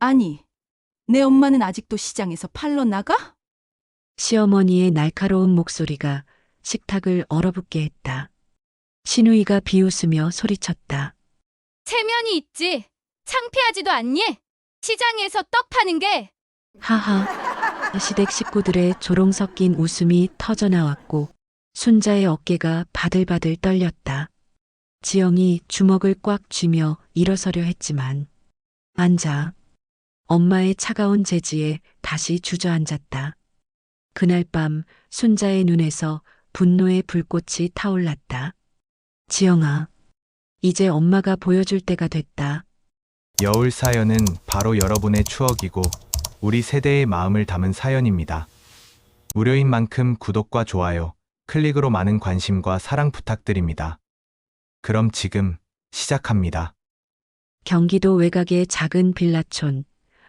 아니, 내 엄마는 아직도 시장에서 팔러 나가? 시어머니의 날카로운 목소리가 식탁을 얼어붙게 했다. 신우이가 비웃으며 소리쳤다. 체면이 있지. 창피하지도 않니? 시장에서 떡 파는 게. 하하. 시댁 식구들의 조롱 섞인 웃음이 터져나왔고 순자의 어깨가 바들바들 떨렸다. 지영이 주먹을 꽉 쥐며 일어서려 했지만 앉아. 엄마의 차가운 제지에 다시 주저앉았다. 그날 밤 순자의 눈에서 분노의 불꽃이 타올랐다. 지영아, 이제 엄마가 보여줄 때가 됐다. 여울 사연은 바로 여러분의 추억이고 우리 세대의 마음을 담은 사연입니다. 무료인 만큼 구독과 좋아요, 클릭으로 많은 관심과 사랑 부탁드립니다. 그럼 지금 시작합니다. 경기도 외곽의 작은 빌라촌.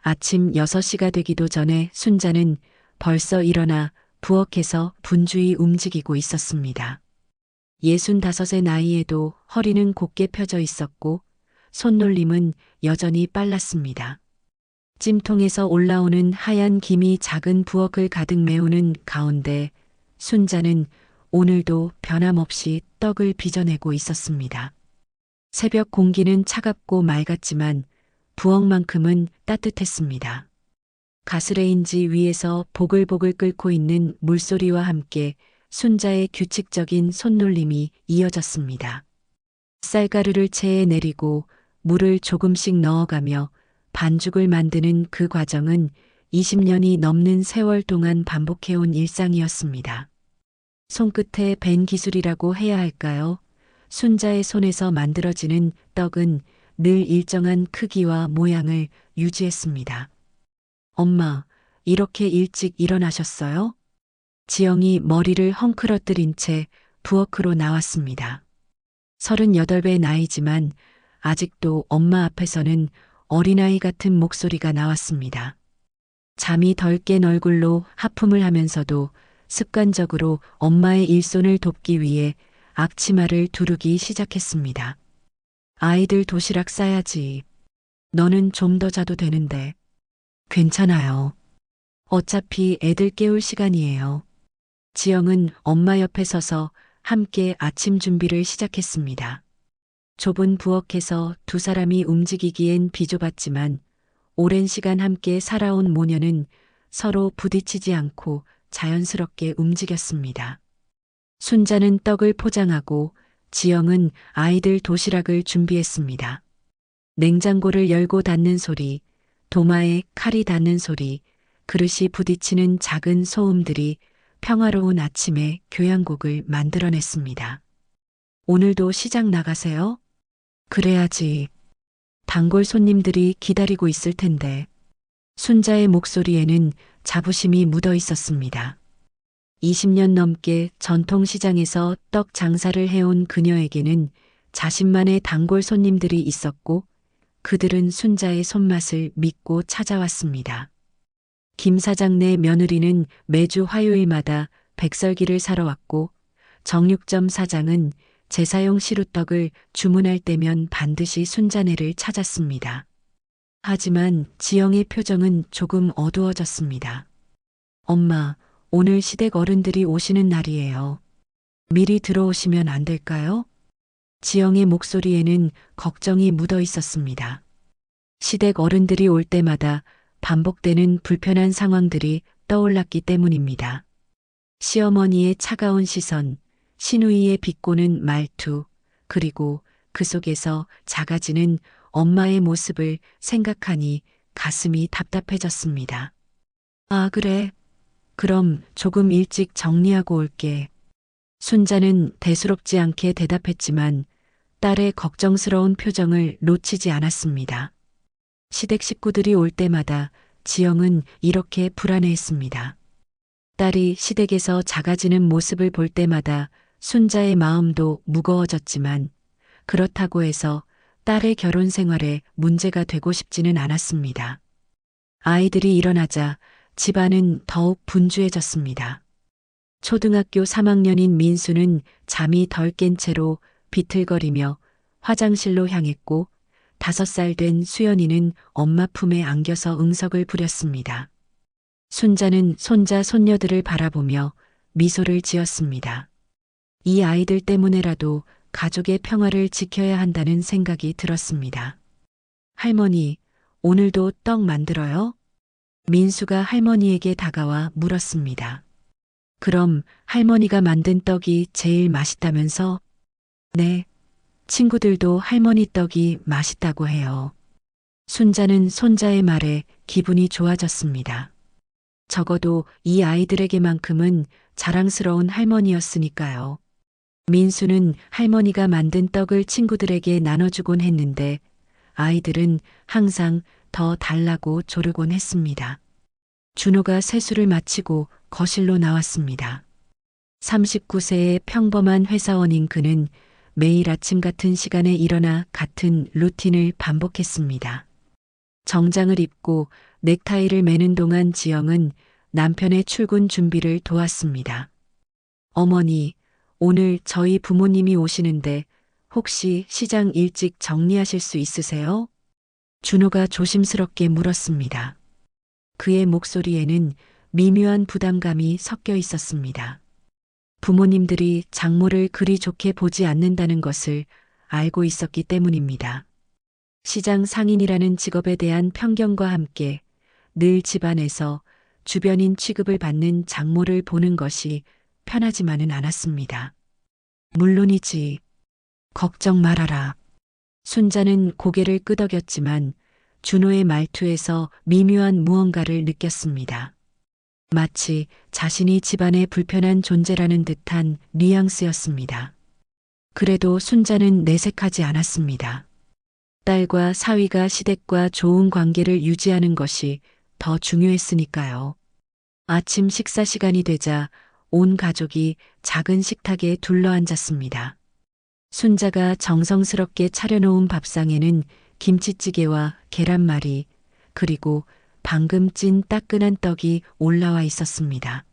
아침 6시가 되기도 전에 순자는 벌써 일어나 부엌에서 분주히 움직이고 있었습니다. 65의 나이에도 허리는 곧게 펴져 있었고 손놀림은 여전히 빨랐습니다. 찜통에서 올라오는 하얀 김이 작은 부엌을 가득 메우는 가운데 순자는 오늘도 변함없이 떡을 빚어내고 있었습니다. 새벽 공기는 차갑고 맑았지만 부엌만큼은 따뜻했습니다. 가스레인지 위에서 보글보글 끓고 있는 물소리와 함께 순자의 규칙적인 손놀림이 이어졌습니다. 쌀가루를 체에 내리고 물을 조금씩 넣어가며 반죽을 만드는 그 과정은 20년이 넘는 세월 동안 반복해온 일상이었습니다. 손끝에 밴 기술이라고 해야 할까요? 순자의 손에서 만들어지는 떡은 늘 일정한 크기와 모양을 유지했습니다. 엄마, 이렇게 일찍 일어나셨어요? 지영이 머리를 헝클어뜨린 채 부엌으로 나왔습니다. 38의 나이지만 아직도 엄마 앞에서는 어린아이 같은 목소리가 나왔습니다. 잠이 덜 깬 얼굴로 하품을 하면서도 습관적으로 엄마의 일손을 돕기 위해 앞치마를 두르기 시작했습니다. 아이들 도시락 싸야지. 너는 좀 더 자도 되는데. 괜찮아요. 어차피 애들 깨울 시간이에요. 지영은 엄마 옆에 서서 함께 아침 준비를 시작했습니다. 좁은 부엌에서 두 사람이 움직이기엔 비좁았지만 오랜 시간 함께 살아온 모녀는 서로 부딪히지 않고 자연스럽게 움직였습니다. 순자는 떡을 포장하고 지영은 아이들 도시락을 준비했습니다. 냉장고를 열고 닫는 소리, 도마에 칼이 닿는 소리, 그릇이 부딪히는 작은 소음들이 평화로운 아침에 교향곡을 만들어냈습니다. 오늘도 시장 나가세요? 그래야지. 단골 손님들이 기다리고 있을 텐데. 순자의 목소리에는 자부심이 묻어 있었습니다. 20년 넘게 전통시장에서 떡 장사를 해온 그녀에게는 자신만의 단골 손님들이 있었고 그들은 순자의 손맛을 믿고 찾아왔습니다. 김 사장네 며느리는 매주 화요일마다 백설기를 사러 왔고 정육점 사장은 제사용 시루떡을 주문할 때면 반드시 순자네를 찾았습니다. 하지만 지영의 표정은 조금 어두워졌습니다. 엄마, 오늘 시댁 어른들이 오시는 날이에요. 미리 들어오시면 안 될까요? 지영의 목소리에는 걱정이 묻어 있었습니다. 시댁 어른들이 올 때마다 반복되는 불편한 상황들이 떠올랐기 때문입니다. 시어머니의 차가운 시선, 시누이의 비꼬는 말투, 그리고 그 속에서 작아지는 엄마의 모습을 생각하니 가슴이 답답해졌습니다. 아, 그래. 그럼 조금 일찍 정리하고 올게. 순자는 대수롭지 않게 대답했지만 딸의 걱정스러운 표정을 놓치지 않았습니다. 시댁 식구들이 올 때마다 지영은 이렇게 불안해했습니다. 딸이 시댁에서 작아지는 모습을 볼 때마다 순자의 마음도 무거워졌지만 그렇다고 해서 딸의 결혼 생활에 문제가 되고 싶지는 않았습니다. 아이들이 일어나자 집안은 더욱 분주해졌습니다. 초등학교 3학년인 민수는 잠이 덜 깬 채로 비틀거리며 화장실로 향했고 5살 된 수연이는 엄마 품에 안겨서 응석을 부렸습니다. 순자는 손자 손녀들을 바라보며 미소를 지었습니다. 이 아이들 때문에라도 가족의 평화를 지켜야 한다는 생각이 들었습니다. 할머니, 오늘도 떡 만들어요? 민수가 할머니에게 다가와 물었습니다. 그럼 할머니가 만든 떡이 제일 맛있다면서? 네, 친구들도 할머니 떡이 맛있다고 해요. 순자는 손자의 말에 기분이 좋아졌습니다. 적어도 이 아이들에게만큼은 자랑스러운 할머니였으니까요. 민수는 할머니가 만든 떡을 친구들에게 나눠주곤 했는데 아이들은 항상 더 달라고 조르곤 했습니다. 준호가 세수를 마치고 거실로 나왔습니다. 39세의 평범한 회사원인 그는 매일 아침 같은 시간에 일어나 같은 루틴을 반복했습니다. 정장을 입고 넥타이를 매는 동안 지영은 남편의 출근 준비를 도왔습니다. 어머니, 오늘 저희 부모님이 오시는데 혹시 시장 일찍 정리하실 수 있으세요? 준호가 조심스럽게 물었습니다. 그의 목소리에는 미묘한 부담감이 섞여 있었습니다. 부모님들이 장모를 그리 좋게 보지 않는다는 것을 알고 있었기 때문입니다. 시장 상인이라는 직업에 대한 편견과 함께 늘 집안에서 주변인 취급을 받는 장모를 보는 것이 편하지만은 않았습니다. 물론이지. 걱정 말아라. 순자는 고개를 끄덕였지만 준호의 말투에서 미묘한 무언가를 느꼈습니다. 마치 자신이 집안의 불편한 존재라는 듯한 뉘앙스였습니다. 그래도 순자는 내색하지 않았습니다. 딸과 사위가 시댁과 좋은 관계를 유지하는 것이 더 중요했으니까요. 아침 식사 시간이 되자 온 가족이 작은 식탁에 둘러앉았습니다. 순자가 정성스럽게 차려놓은 밥상에는 김치찌개와 계란말이 그리고 방금 찐 따끈한 떡이 올라와 있었습니다.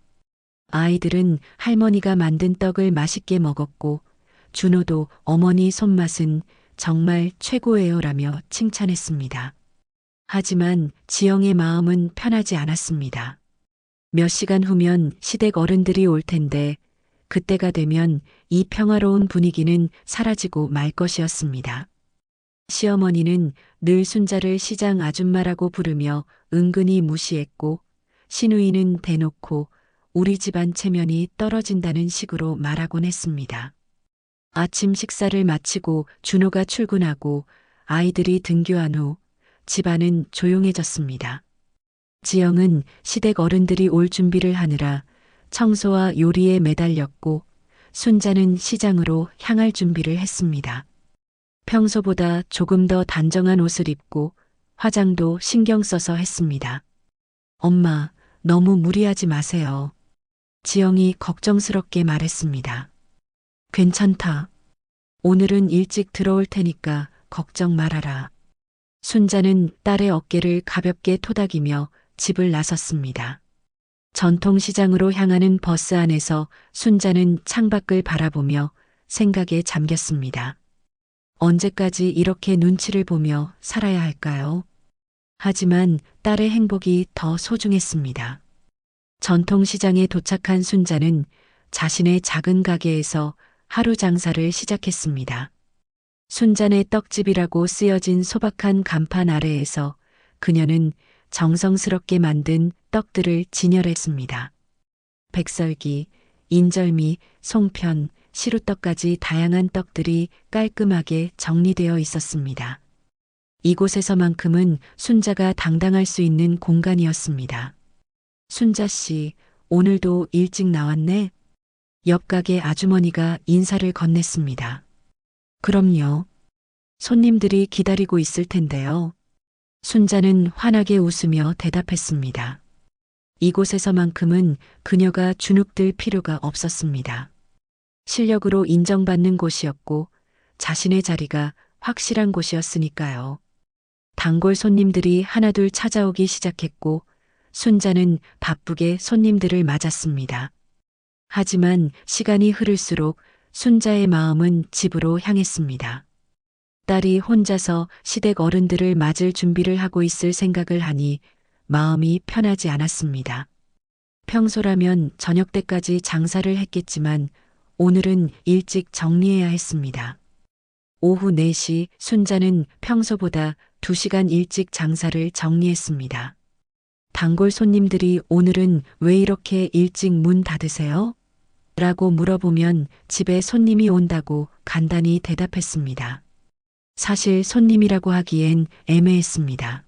아이들은 할머니가 만든 떡을 맛있게 먹었고 준호도 어머니 손맛은 정말 최고예요라며 칭찬했습니다. 하지만 지영의 마음은 편하지 않았습니다. 몇 시간 후면 시댁 어른들이 올 텐데 그때가 되면 이 평화로운 분위기는 사라지고 말 것이었습니다. 시어머니는 늘 순자를 시장 아줌마라고 부르며 은근히 무시했고 시누이는 대놓고 우리 집안 체면이 떨어진다는 식으로 말하곤 했습니다. 아침 식사를 마치고 준호가 출근하고 아이들이 등교한 후 집안은 조용해졌습니다. 지영은 시댁 어른들이 올 준비를 하느라 청소와 요리에 매달렸고 순자는 시장으로 향할 준비를 했습니다. 평소보다 조금 더 단정한 옷을 입고 화장도 신경 써서 했습니다. 엄마, 너무 무리하지 마세요. 지영이 걱정스럽게 말했습니다. 괜찮다. 오늘은 일찍 들어올 테니까 걱정 말아라. 순자는 딸의 어깨를 가볍게 토닥이며 집을 나섰습니다. 전통시장으로 향하는 버스 안에서 순자는 창밖을 바라보며 생각에 잠겼습니다. 언제까지 이렇게 눈치를 보며 살아야 할까요? 하지만 딸의 행복이 더 소중했습니다. 전통시장에 도착한 순자는 자신의 작은 가게에서 하루 장사를 시작했습니다. 순잔의 떡집이라고 쓰여진 소박한 간판 아래에서 그녀는 정성스럽게 만든 떡들을 진열했습니다. 백설기, 인절미, 송편, 시루떡까지 다양한 떡들이 깔끔하게 정리되어 있었습니다. 이곳에서만큼은 순자가 당당할 수 있는 공간이었습니다. 순자 씨, 오늘도 일찍 나왔네? 옆 가게 아주머니가 인사를 건넸습니다. 그럼요. 손님들이 기다리고 있을 텐데요. 순자는 환하게 웃으며 대답했습니다. 이곳에서만큼은 그녀가 주눅들 필요가 없었습니다. 실력으로 인정받는 곳이었고 자신의 자리가 확실한 곳이었으니까요. 단골 손님들이 하나둘 찾아오기 시작했고 순자는 바쁘게 손님들을 맞았습니다. 하지만 시간이 흐를수록 순자의 마음은 집으로 향했습니다. 딸이 혼자서 시댁 어른들을 맞을 준비를 하고 있을 생각을 하니 마음이 편하지 않았습니다. 평소라면 저녁 때까지 장사를 했겠지만 오늘은 일찍 정리해야 했습니다. 오후 4시 순자는 평소보다 2시간 일찍 장사를 정리했습니다. 단골 손님들이 오늘은 왜 이렇게 일찍 문 닫으세요? 라고 물어보면 집에 손님이 온다고 간단히 대답했습니다. 사실 손님이라고 하기엔 애매했습니다.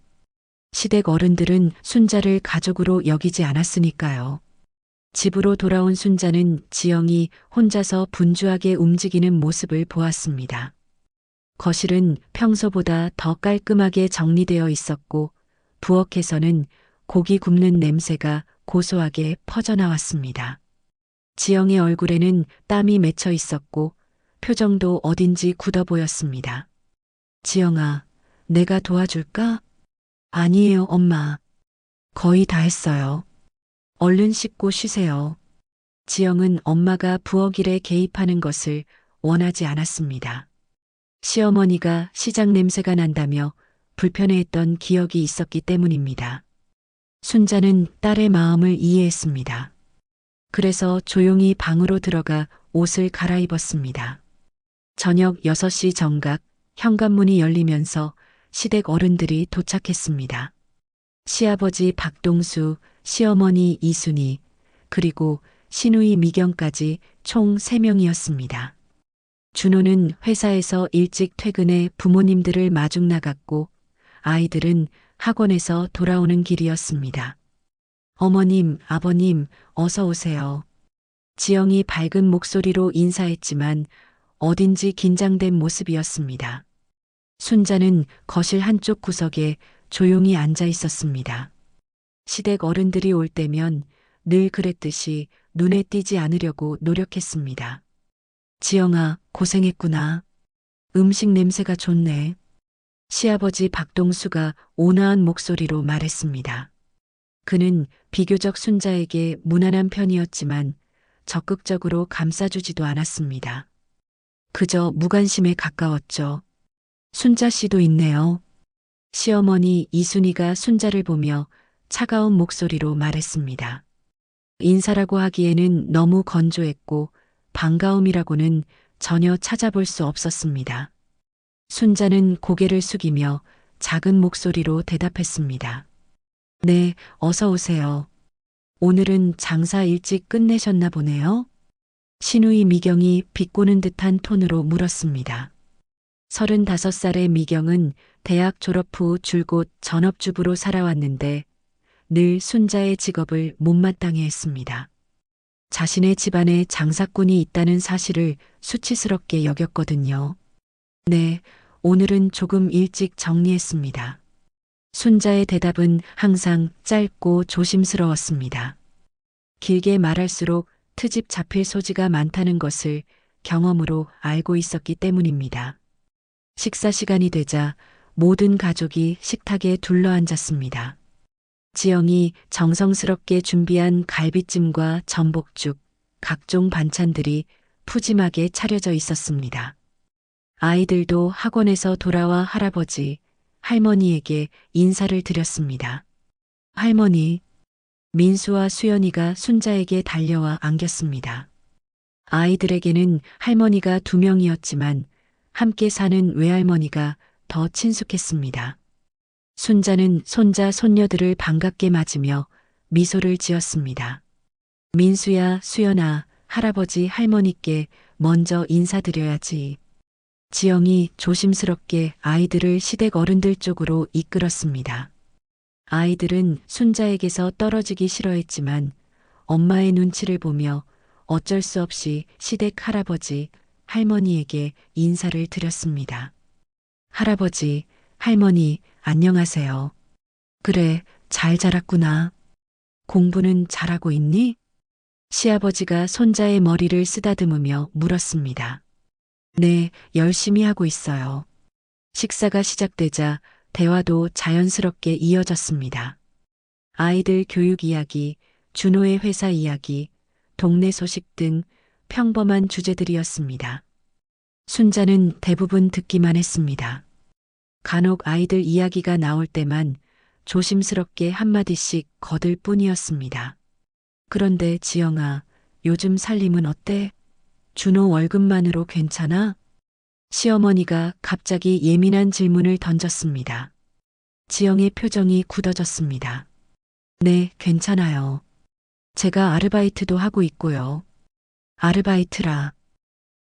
시댁 어른들은 순자를 가족으로 여기지 않았으니까요. 집으로 돌아온 순자는 지영이 혼자서 분주하게 움직이는 모습을 보았습니다. 거실은 평소보다 더 깔끔하게 정리되어 있었고 부엌에서는 고기 굽는 냄새가 고소하게 퍼져나왔습니다. 지영의 얼굴에는 땀이 맺혀 있었고 표정도 어딘지 굳어 보였습니다. 지영아, 내가 도와줄까? 아니에요, 엄마. 거의 다 했어요. 얼른 씻고 쉬세요. 지영은 엄마가 부엌 일에 개입하는 것을 원하지 않았습니다. 시어머니가 시장 냄새가 난다며 불편해했던 기억이 있었기 때문입니다. 순자는 딸의 마음을 이해했습니다. 그래서 조용히 방으로 들어가 옷을 갈아입었습니다. 저녁 6시 정각 현관문이 열리면서 시댁 어른들이 도착했습니다. 시아버지 박동수, 시어머니 이순희, 그리고 시누이 미경까지 총 3명이었습니다. 준호는 회사에서 일찍 퇴근해 부모님들을 마중 나갔고 아이들은 학원에서 돌아오는 길이었습니다. 어머님, 아버님, 어서 오세요. 지영이 밝은 목소리로 인사했지만 어딘지 긴장된 모습이었습니다. 순자는 거실 한쪽 구석에 조용히 앉아 있었습니다. 시댁 어른들이 올 때면 늘 그랬듯이 눈에 띄지 않으려고 노력했습니다. 지영아, 고생했구나. 음식 냄새가 좋네. 시아버지 박동수가 온화한 목소리로 말했습니다. 그는 비교적 순자에게 무난한 편이었지만 적극적으로 감싸주지도 않았습니다. 그저 무관심에 가까웠죠. 순자 씨도 있네요. 시어머니 이순희가 순자를 보며 차가운 목소리로 말했습니다. 인사라고 하기에는 너무 건조했고 반가움이라고는 전혀 찾아볼 수 없었습니다. 순자는 고개를 숙이며 작은 목소리로 대답했습니다. 네, 어서 오세요. 오늘은 장사 일찍 끝내셨나 보네요. 시누이 미경이 비꼬는 듯한 톤으로 물었습니다. 35살의 미경은 대학 졸업 후 줄곧 전업주부로 살아왔는데 늘 순자의 직업을 못마땅해 했습니다. 자신의 집안에 장사꾼이 있다는 사실을 수치스럽게 여겼거든요. 네, 오늘은 조금 일찍 정리했습니다. 순자의 대답은 항상 짧고 조심스러웠습니다. 길게 말할수록 트집 잡힐 소지가 많다는 것을 경험으로 알고 있었기 때문입니다. 식사 시간이 되자 모든 가족이 식탁에 둘러앉았습니다. 지영이 정성스럽게 준비한 갈비찜과 전복죽, 각종 반찬들이 푸짐하게 차려져 있었습니다. 아이들도 학원에서 돌아와 할아버지, 할머니에게 인사를 드렸습니다. 할머니, 민수와 수연이가 순자에게 달려와 안겼습니다. 아이들에게는 할머니가 2명이었지만 함께 사는 외할머니가 더 친숙했습니다. 순자는 손자, 손녀들을 반갑게 맞으며 미소를 지었습니다. 민수야, 수연아, 할아버지, 할머니께 먼저 인사드려야지. 지영이 조심스럽게 아이들을 시댁 어른들 쪽으로 이끌었습니다. 아이들은 순자에게서 떨어지기 싫어했지만 엄마의 눈치를 보며 어쩔 수 없이 시댁 할아버지, 할머니에게 인사를 드렸습니다. 할아버지, 할머니, 안녕하세요. 그래, 잘 자랐구나. 공부는 잘하고 있니? 시아버지가 손자의 머리를 쓰다듬으며 물었습니다. 네, 열심히 하고 있어요. 식사가 시작되자 대화도 자연스럽게 이어졌습니다. 아이들 교육 이야기, 준호의 회사 이야기, 동네 소식 등 평범한 주제들이었습니다. 순자는 대부분 듣기만 했습니다. 간혹 아이들 이야기가 나올 때만 조심스럽게 한마디씩 거들 뿐이었습니다. 그런데 지영아, 요즘 살림은 어때? 준호 월급만으로 괜찮아? 시어머니가 갑자기 예민한 질문을 던졌습니다. 지영의 표정이 굳어졌습니다. 네, 괜찮아요. 제가 아르바이트도 하고 있고요. 아르바이트라.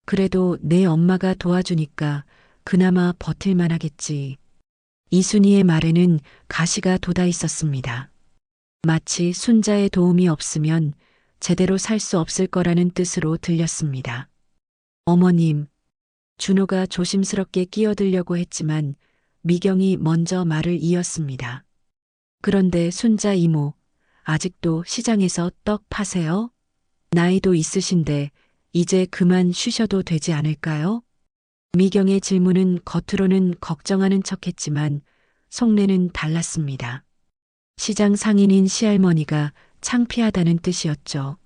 그래도 내 엄마가 도와주니까 그나마 버틸만 하겠지. 이순희의 말에는 가시가 돋아 있었습니다. 마치 순자의 도움이 없으면 제대로 살 수 없을 거라는 뜻으로 들렸습니다. 어머님, 준호가 조심스럽게 끼어들려고 했지만 미경이 먼저 말을 이었습니다. 그런데 순자 이모, 아직도 시장에서 떡 파세요? 나이도 있으신데 이제 그만 쉬셔도 되지 않을까요? 미경의 질문은 겉으로는 걱정하는 척했지만 속내는 달랐습니다. 시장 상인인 시할머니가 창피하다는 뜻이었죠.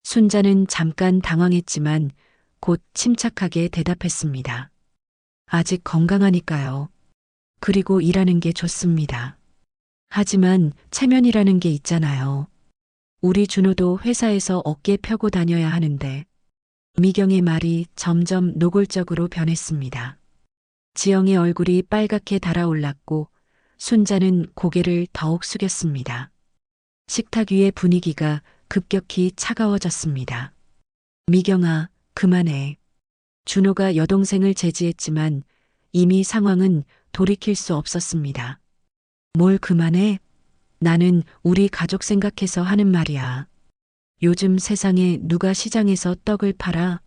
순자는 잠깐 당황했지만 곧 침착하게 대답했습니다. 아직 건강하니까요. 그리고 일하는 게 좋습니다. 하지만 체면이라는 게 있잖아요. 우리 준호도 회사에서 어깨 펴고 다녀야 하는데. 미경의 말이 점점 노골적으로 변했습니다. 지영의 얼굴이 빨갛게 달아올랐고 순자는 고개를 더욱 숙였습니다. 식탁 위의 분위기가 급격히 차가워졌습니다. 미경아, 그만해. 준호가 여동생을 제지했지만 이미 상황은 돌이킬 수 없었습니다. 뭘 그만해? 나는 우리 가족 생각해서 하는 말이야. 요즘 세상에 누가 시장에서 떡을 팔아?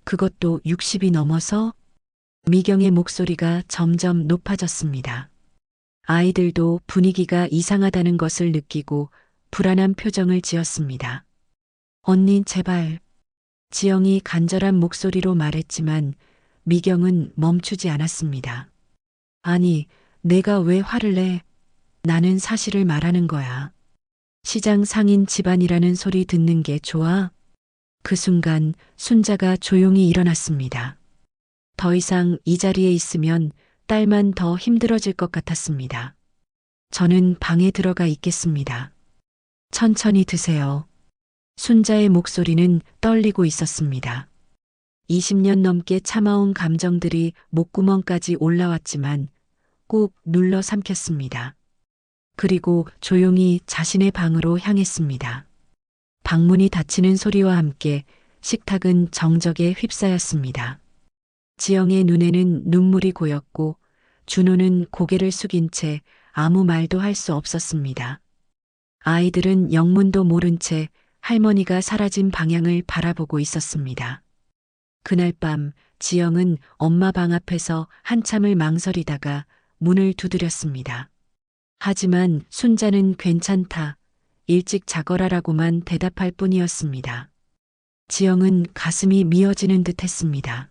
그것도 60이 넘어서? 미경의 목소리가 점점 높아졌습니다. 아이들도 분위기가 이상하다는 것을 느끼고 불안한 표정을 지었습니다. 언니, 제발. 지영이 간절한 목소리로 말했지만 미경은 멈추지 않았습니다. 아니, 내가 왜 화를 내? 나는 사실을 말하는 거야. 시장 상인 집안이라는 소리 듣는 게 좋아? 그 순간 순자가 조용히 일어났습니다. 더 이상 이 자리에 있으면 딸만 더 힘들어질 것 같았습니다. 저는 방에 들어가 있겠습니다. 천천히 드세요. 순자의 목소리는 떨리고 있었습니다. 20년 넘게 참아온 감정들이 목구멍까지 올라왔지만 꾹 눌러 삼켰습니다. 그리고 조용히 자신의 방으로 향했습니다. 방문이 닫히는 소리와 함께 식탁은 정적에 휩싸였습니다. 지영의 눈에는 눈물이 고였고 준호는 고개를 숙인 채 아무 말도 할 수 없었습니다. 아이들은 영문도 모른 채 할머니가 사라진 방향을 바라보고 있었습니다. 그날 밤 지영은 엄마 방 앞에서 한참을 망설이다가 문을 두드렸습니다. 하지만 순자는 괜찮다, 일찍 자거라라고만 대답할 뿐이었습니다. 지영은 가슴이 미어지는 듯 했습니다.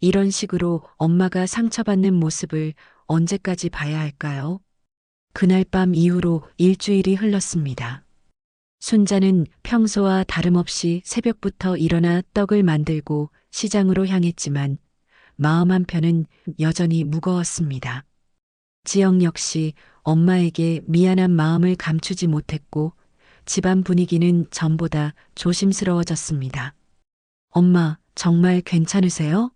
이런 식으로 엄마가 상처받는 모습을 언제까지 봐야 할까요? 그날 밤 이후로 일주일이 흘렀습니다. 순자는 평소와 다름없이 새벽부터 일어나 떡을 만들고 시장으로 향했지만 마음 한편은 여전히 무거웠습니다. 지영 역시 엄마에게 미안한 마음을 감추지 못했고 집안 분위기는 전보다 조심스러워졌습니다. 엄마, 정말 괜찮으세요?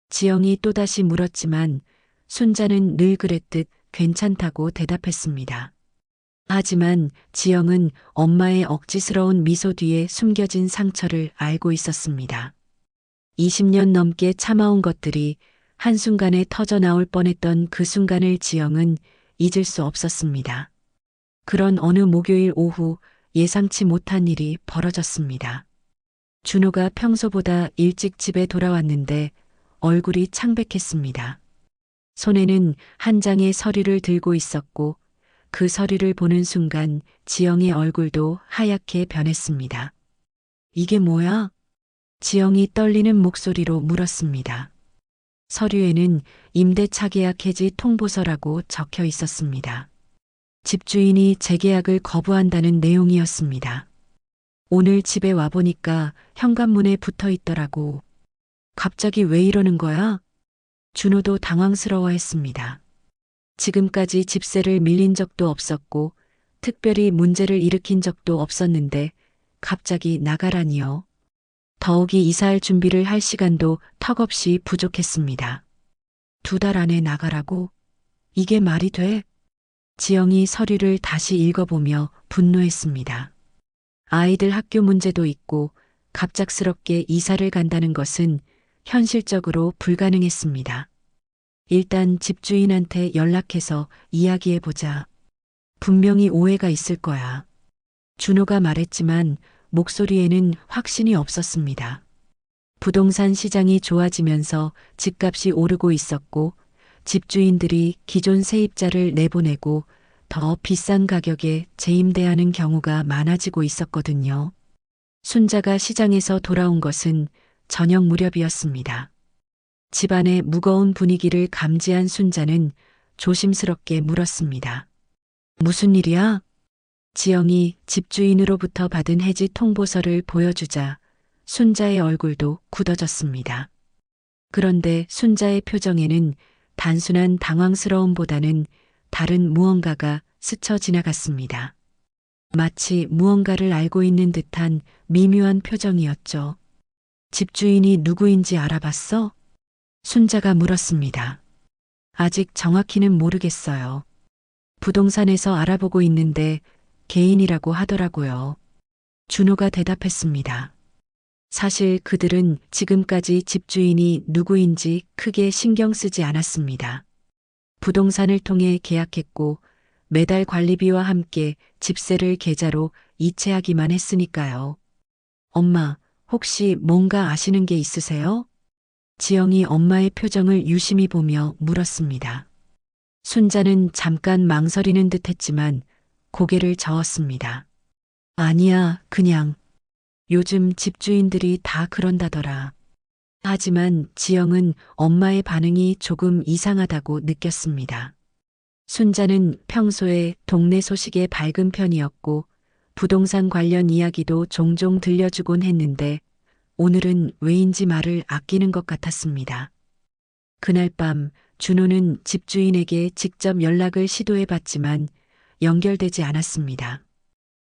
지영이 또다시 물었지만 순자는 늘 그랬듯 괜찮다고 대답했습니다. 하지만 지영은 엄마의 억지스러운 미소 뒤에 숨겨진 상처를 알고 있었습니다. 20년 넘게 참아온 것들이 한순간에 터져나올 뻔했던 그 순간을 지영은 잊을 수 없었습니다. 그런 어느 목요일 오후 예상치 못한 일이 벌어졌습니다. 준호가 평소보다 일찍 집에 돌아왔는데 얼굴이 창백했습니다. 손에는 한 장의 서류를 들고 있었고 그 서류를 보는 순간 지영의 얼굴도 하얗게 변했습니다. 이게 뭐야? 지영이 떨리는 목소리로 물었습니다. 서류에는 임대차 계약 해지 통보서라고 적혀 있었습니다. 집주인이 재계약을 거부한다는 내용이었습니다. 오늘 집에 와보니까 현관문에 붙어 있더라고. 갑자기 왜 이러는 거야? 준호도 당황스러워했습니다. 지금까지 집세를 밀린 적도 없었고 특별히 문제를 일으킨 적도 없었는데 갑자기 나가라니요. 더욱이 이사할 준비를 할 시간도 턱없이 부족했습니다. 2달 안에 나가라고? 이게 말이 돼? 지영이 서류를 다시 읽어보며 분노했습니다. 아이들 학교 문제도 있고 갑작스럽게 이사를 간다는 것은 현실적으로 불가능했습니다. 일단 집주인한테 연락해서 이야기해보자. 분명히 오해가 있을 거야. 준호가 말했지만 목소리에는 확신이 없었습니다. 부동산 시장이 좋아지면서 집값이 오르고 있었고 집주인들이 기존 세입자를 내보내고 더 비싼 가격에 재임대하는 경우가 많아지고 있었거든요. 순자가 시장에서 돌아온 것은 저녁 무렵이었습니다. 집안의 무거운 분위기를 감지한 순자는 조심스럽게 물었습니다. 무슨 일이야? 지영이 집주인으로부터 받은 해지 통보서를 보여주자 순자의 얼굴도 굳어졌습니다. 그런데 순자의 표정에는 단순한 당황스러움보다는 다른 무언가가 스쳐 지나갔습니다. 마치 무언가를 알고 있는 듯한 미묘한 표정이었죠. 집주인이 누구인지 알아봤어? 순자가 물었습니다. 아직 정확히는 모르겠어요. 부동산에서 알아보고 있는데 개인이라고 하더라고요. 준호가 대답했습니다. 사실 그들은 지금까지 집주인이 누구인지 크게 신경 쓰지 않았습니다. 부동산을 통해 계약했고 매달 관리비와 함께 집세를 계좌로 이체하기만 했으니까요. 엄마, 혹시 뭔가 아시는 게 있으세요? 지영이 엄마의 표정을 유심히 보며 물었습니다. 순자는 잠깐 망설이는 듯 했지만 고개를 저었습니다. 아니야, 그냥 요즘 집주인들이 다 그런다더라. 하지만 지영은 엄마의 반응이 조금 이상하다고 느꼈습니다. 순자는 평소에 동네 소식에 밝은 편이었고 부동산 관련 이야기도 종종 들려주곤 했는데 오늘은 왜인지 말을 아끼는 것 같았습니다. 그날 밤 준호는 집주인에게 직접 연락을 시도해봤지만 연결되지 않았습니다.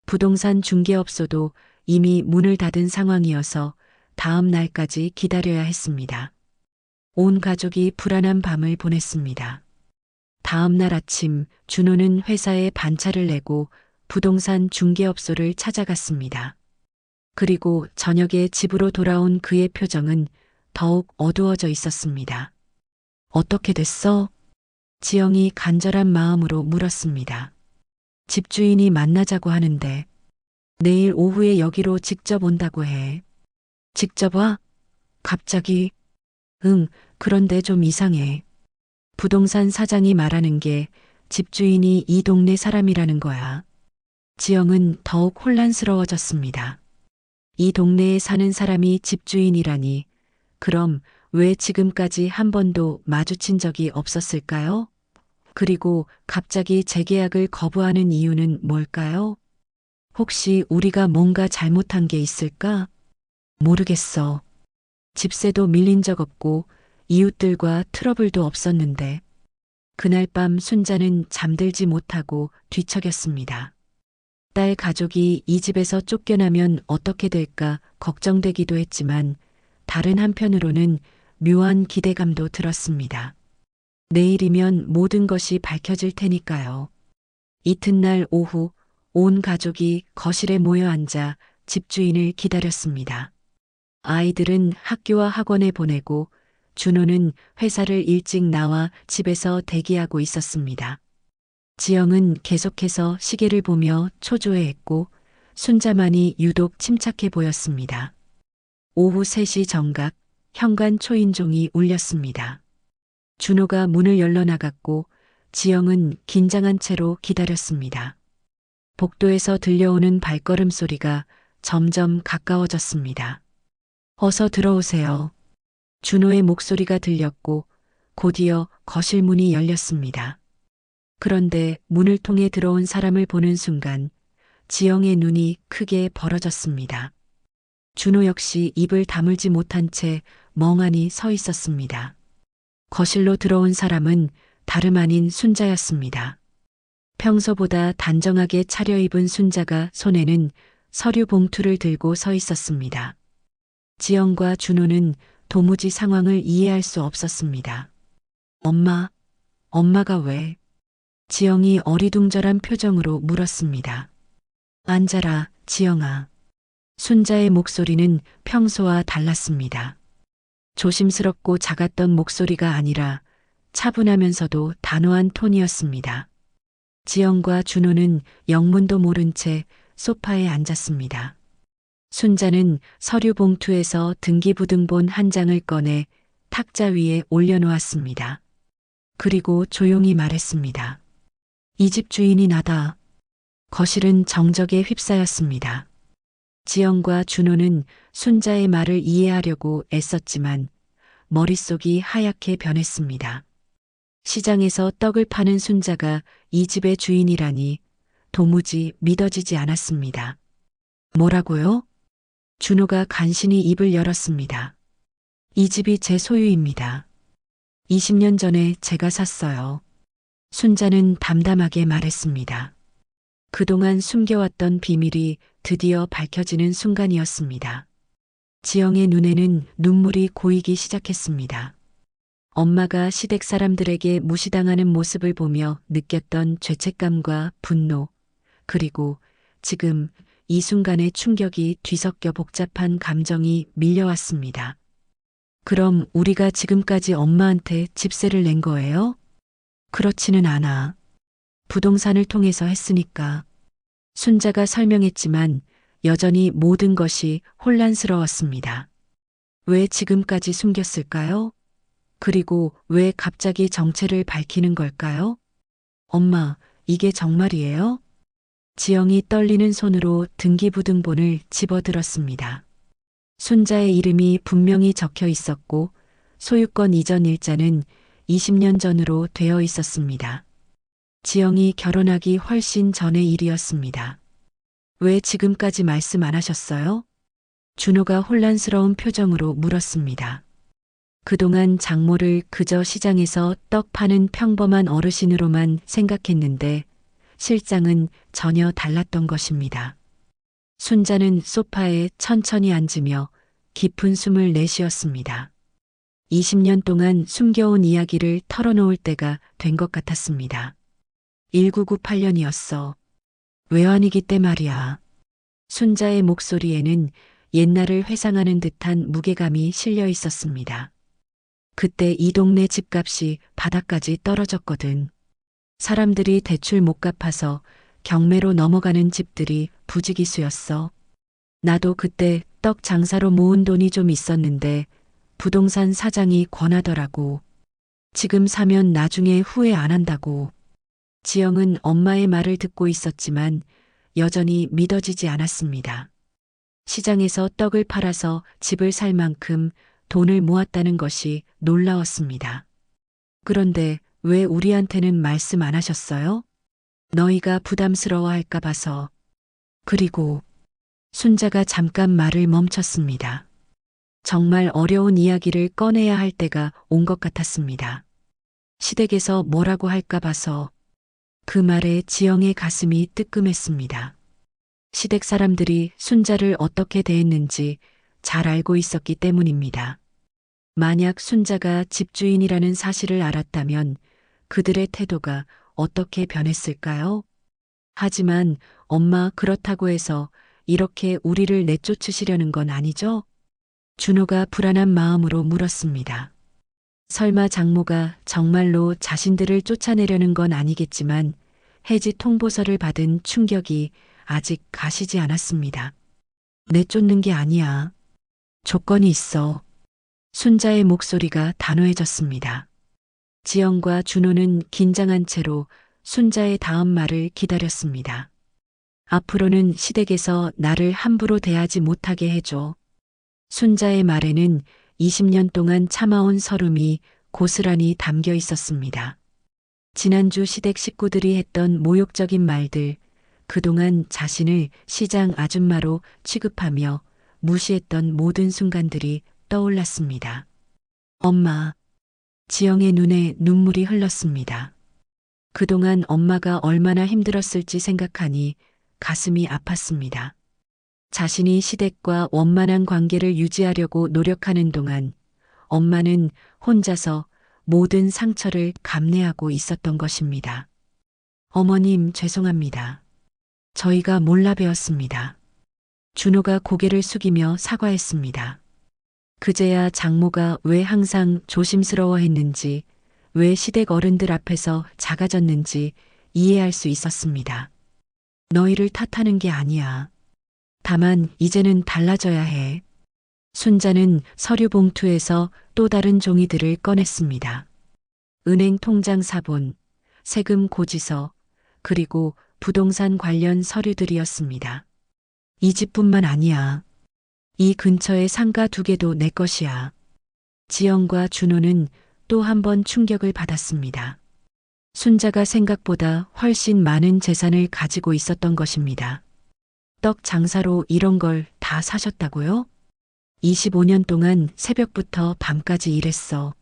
부동산 중개업소도 이미 문을 닫은 상황이어서 다음 날까지 기다려야 했습니다. 온 가족이 불안한 밤을 보냈습니다. 다음 날 아침 준호는 회사에 반차를 내고 부동산 중개업소를 찾아갔습니다. 그리고 저녁에 집으로 돌아온 그의 표정은 더욱 어두워져 있었습니다. 어떻게 됐어? 지영이 간절한 마음으로 물었습니다. 집주인이 만나자고 하는데 내일 오후에 여기로 직접 온다고 해. 직접 와? 갑자기? 응, 그런데 좀 이상해. 부동산 사장이 말하는 게 집주인이 이 동네 사람이라는 거야. 지영은 더욱 혼란스러워졌습니다. 이 동네에 사는 사람이 집주인이라니, 그럼 왜 지금까지 한 번도 마주친 적이 없었을까요? 그리고 갑자기 재계약을 거부하는 이유는 뭘까요? 혹시 우리가 뭔가 잘못한 게 있을까? 모르겠어. 집세도 밀린 적 없고 이웃들과 트러블도 없었는데 그날 밤 순자는 잠들지 못하고 뒤척였습니다. 딸 가족이 이 집에서 쫓겨나면 어떻게 될까 걱정되기도 했지만 다른 한편으로는 묘한 기대감도 들었습니다. 내일이면 모든 것이 밝혀질 테니까요. 이튿날 오후 온 가족이 거실에 모여 앉아 집주인을 기다렸습니다. 아이들은 학교와 학원에 보내고 준호는 회사를 일찍 나와 집에서 대기하고 있었습니다. 지영은 계속해서 시계를 보며 초조해했고 순자만이 유독 침착해 보였습니다. 오후 3시 정각 현관 초인종이 울렸습니다. 준호가 문을 열러 나갔고 지영은 긴장한 채로 기다렸습니다. 복도에서 들려오는 발걸음 소리가 점점 가까워졌습니다. 어서 들어오세요. 준호의 목소리가 들렸고 곧이어 거실 문이 열렸습니다. 그런데 문을 통해 들어온 사람을 보는 순간 지영의 눈이 크게 벌어졌습니다. 준호 역시 입을 다물지 못한 채 멍하니 서 있었습니다. 거실로 들어온 사람은 다름 아닌 순자였습니다. 평소보다 단정하게 차려입은 순자가 손에는 서류 봉투를 들고 서 있었습니다. 지영과 준호는 도무지 상황을 이해할 수 없었습니다. 엄마가 왜? 지영이 어리둥절한 표정으로 물었습니다. 앉아라, 지영아. 순자의 목소리는 평소와 달랐습니다. 조심스럽고 작았던 목소리가 아니라 차분하면서도 단호한 톤이었습니다. 지영과 준호는 영문도 모른 채 소파에 앉았습니다. 순자는 서류 봉투에서 등기부등본 한 장을 꺼내 탁자 위에 올려놓았습니다. 그리고 조용히 말했습니다. 이 집 주인이 나다. 거실은 정적에 휩싸였습니다. 지영과 준호는 순자의 말을 이해하려고 애썼지만 머릿속이 하얗게 변했습니다. 시장에서 떡을 파는 순자가 이 집의 주인이라니 도무지 믿어지지 않았습니다. 뭐라고요? 준호가 간신히 입을 열었습니다. 이 집이 제 소유입니다. 20년 전에 제가 샀어요. 순자는 담담하게 말했습니다. 그동안 숨겨왔던 비밀이 드디어 밝혀지는 순간이었습니다. 지영의 눈에는 눈물이 고이기 시작했습니다. 엄마가 시댁 사람들에게 무시당하는 모습을 보며 느꼈던 죄책감과 분노, 그리고 지금 이 순간의 충격이 뒤섞여 복잡한 감정이 밀려왔습니다. 그럼 우리가 지금까지 엄마한테 집세를 낸 거예요? 그렇지는 않아. 부동산을 통해서 했으니까. 순자가 설명했지만 여전히 모든 것이 혼란스러웠습니다. 왜 지금까지 숨겼을까요? 그리고 왜 갑자기 정체를 밝히는 걸까요? 엄마, 이게 정말이에요? 지영이 떨리는 손으로 등기부등본을 집어들었습니다. 순자의 이름이 분명히 적혀 있었고 소유권 이전 일자는 20년 전으로 되어 있었습니다. 지영이 결혼하기 훨씬 전의 일이었습니다. 왜 지금까지 말씀 안 하셨어요? 준호가 혼란스러운 표정으로 물었습니다. 그동안 장모를 그저 시장에서 떡 파는 평범한 어르신으로만 생각했는데 실상은 전혀 달랐던 것입니다. 순자는 소파에 천천히 앉으며 깊은 숨을 내쉬었습니다. 20년 동안 숨겨온 이야기를 털어놓을 때가 된 것 같았습니다. 1998년이었어. 외환위기 때 말이야. 순자의 목소리에는 옛날을 회상하는 듯한 무게감이 실려 있었습니다. 그때 이 동네 집값이 바닥까지 떨어졌거든. 사람들이 대출 못 갚아서 경매로 넘어가는 집들이 부지기수였어. 나도 그때 떡 장사로 모은 돈이 좀 있었는데 부동산 사장이 권하더라고. 지금 사면 나중에 후회 안 한다고. 지영은 엄마의 말을 듣고 있었지만 여전히 믿어지지 않았습니다. 시장에서 떡을 팔아서 집을 살 만큼 돈을 모았다는 것이 놀라웠습니다. 그런데 왜 우리한테는 말씀 안 하셨어요? 너희가 부담스러워 할까 봐서. 그리고 순자가 잠깐 말을 멈췄습니다. 정말 어려운 이야기를 꺼내야 할 때가 온 것 같았습니다. 시댁에서 뭐라고 할까 봐서. 그 말에 지영의 가슴이 뜨끔했습니다. 시댁 사람들이 순자를 어떻게 대했는지 잘 알고 있었기 때문입니다. 만약 순자가 집주인이라는 사실을 알았다면 그들의 태도가 어떻게 변했을까요? 하지만 엄마, 그렇다고 해서 이렇게 우리를 내쫓으시려는 건 아니죠? 준호가 불안한 마음으로 물었습니다. 설마 장모가 정말로 자신들을 쫓아내려는 건 아니겠지만 해지 통보서를 받은 충격이 아직 가시지 않았습니다. 내쫓는 게 아니야. 조건이 있어. 순자의 목소리가 단호해졌습니다. 지영과 준호는 긴장한 채로 순자의 다음 말을 기다렸습니다. 앞으로는 시댁에서 나를 함부로 대하지 못하게 해줘. 순자의 말에는 20년 동안 참아온 서름이 고스란히 담겨 있었습니다. 지난주 시댁 식구들이 했던 모욕적인 말들, 그동안 자신을 시장 아줌마로 취급하며 무시했던 모든 순간들이 떠올랐습니다. 엄마. 지영의 눈에 눈물이 흘렀습니다. 그동안 엄마가 얼마나 힘들었을지 생각하니 가슴이 아팠습니다. 자신이 시댁과 원만한 관계를 유지하려고 노력하는 동안 엄마는 혼자서 모든 상처를 감내하고 있었던 것입니다. 어머님, 죄송합니다. 저희가 몰라 배웠습니다. 준호가 고개를 숙이며 사과했습니다. 그제야 장모가 왜 항상 조심스러워 했는지, 왜 시댁 어른들 앞에서 작아졌는지 이해할 수 있었습니다. 너희를 탓하는 게 아니야. 다만 이제는 달라져야 해. 순자는 서류 봉투에서 또 다른 종이들을 꺼냈습니다. 은행 통장 사본, 세금 고지서, 그리고 부동산 관련 서류들이었습니다. 이 집뿐만 아니야. 이 근처의 상가 2개도 내 것이야. 지영과 준호는 또 한 번 충격을 받았습니다. 순자가 생각보다 훨씬 많은 재산을 가지고 있었던 것입니다. 떡 장사로 이런 걸 다 사셨다고요? 25년 동안 새벽부터 밤까지 일했어.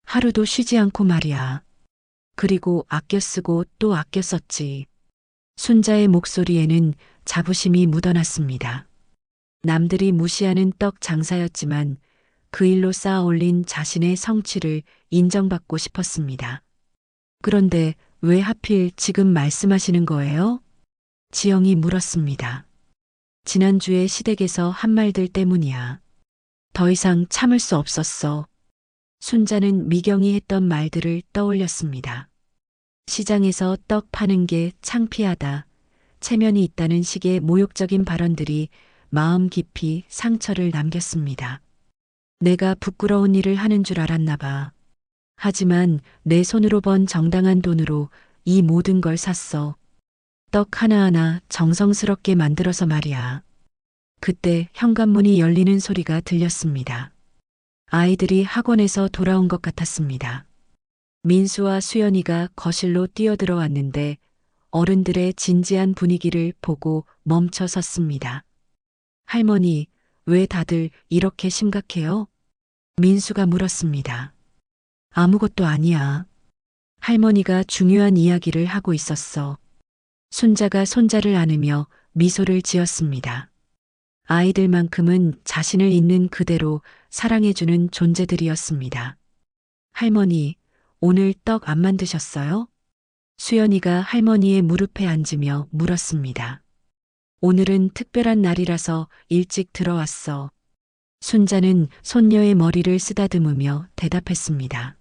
하루도 쉬지 않고 말이야. 그리고 아껴 쓰고 또 아껴 썼지. 순자의 목소리에는 자부심이 묻어났습니다. 남들이 무시하는 떡 장사였지만 그 일로 쌓아 올린 자신의 성취를 인정받고 싶었습니다. 그런데 왜 하필 지금 말씀하시는 거예요? 지영이 물었습니다. 지난주에 시댁에서 한 말들 때문이야. 더 이상 참을 수 없었어. 순자는 미경이 했던 말들을 떠올렸습니다. 시장에서 떡 파는 게 창피하다, 체면이 있다는 식의 모욕적인 발언들이 마음 깊이 상처를 남겼습니다. 내가 부끄러운 일을 하는 줄 알았나 봐. 하지만 내 손으로 번 정당한 돈으로 이 모든 걸 샀어. 떡 하나하나 정성스럽게 만들어서 말이야. 그때 현관문이 열리는 소리가 들렸습니다. 아이들이 학원에서 돌아온 것 같았습니다. 민수와 수연이가 거실로 뛰어들어왔는데 어른들의 진지한 분위기를 보고 멈춰 섰습니다. 할머니, 왜 다들 이렇게 심각해요? 민수가 물었습니다. 아무것도 아니야. 할머니가 중요한 이야기를 하고 있었어. 순자가 손자를 안으며 미소를 지었습니다. 아이들만큼은 자신을 있는 그대로 사랑해주는 존재들이었습니다. 할머니, 오늘 떡 안 만드셨어요? 수연이가 할머니의 무릎에 앉으며 물었습니다. 오늘은 특별한 날이라서 일찍 들어왔어. 순자는 손녀의 머리를 쓰다듬으며 대답했습니다.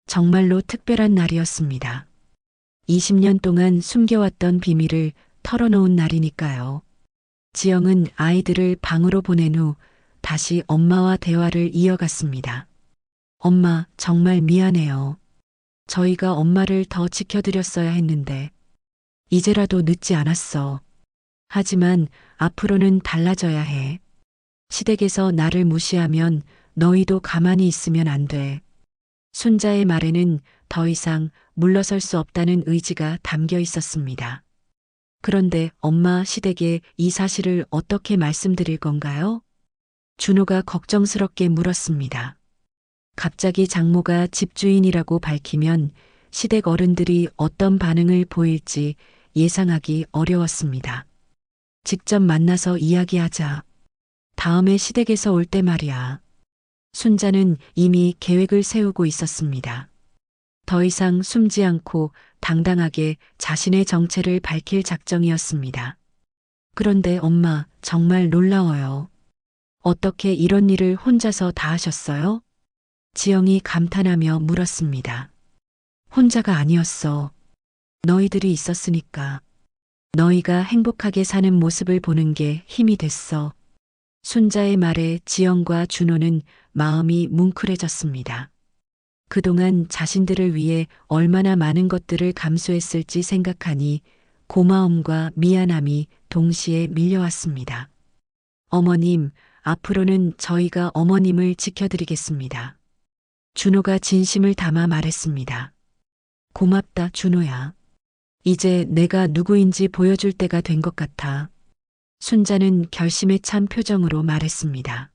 정말로 특별한 날이었습니다. 20년 동안 숨겨왔던 비밀을 털어놓은 날이니까요. 지영은 아이들을 방으로 보낸 후 다시 엄마와 대화를 이어갔습니다. 엄마, 정말 미안해요. 저희가 엄마를 더 지켜드렸어야 했는데 이제라도 늦지 않았어. 하지만 앞으로는 달라져야 해. 시댁에서 나를 무시하면 너희도 가만히 있으면 안 돼. 순자의 말에는 더 이상 물러설 수 없다는 의지가 담겨 있었습니다. 그런데 엄마, 시댁에 이 사실을 어떻게 말씀드릴 건가요? 준호가 걱정스럽게 물었습니다. 갑자기 장모가 집주인이라고 밝히면 시댁 어른들이 어떤 반응을 보일지 예상하기 어려웠습니다. 직접 만나서 이야기하자. 다음에 시댁에서 올 때 말이야. 순자는 이미 계획을 세우고 있었습니다. 더 이상 숨지 않고 당당하게 자신의 정체를 밝힐 작정이었습니다. 그런데 엄마, 정말 놀라워요. 어떻게 이런 일을 혼자서 다 하셨어요? 지영이 감탄하며 물었습니다. 혼자가 아니었어. 너희들이 있었으니까. 너희가 행복하게 사는 모습을 보는 게 힘이 됐어. 순자의 말에 지영과 준호는 마음이 뭉클해졌습니다. 그동안 자신들을 위해 얼마나 많은 것들을 감수했을지 생각하니 고마움과 미안함이 동시에 밀려왔습니다. 어머님, 앞으로는 저희가 어머님을 지켜드리겠습니다. 준호가 진심을 담아 말했습니다. 고맙다, 준호야. 이제 내가 누구인지 보여줄 때가 된 것 같아. 순자는 결심에 찬 표정으로 말했습니다.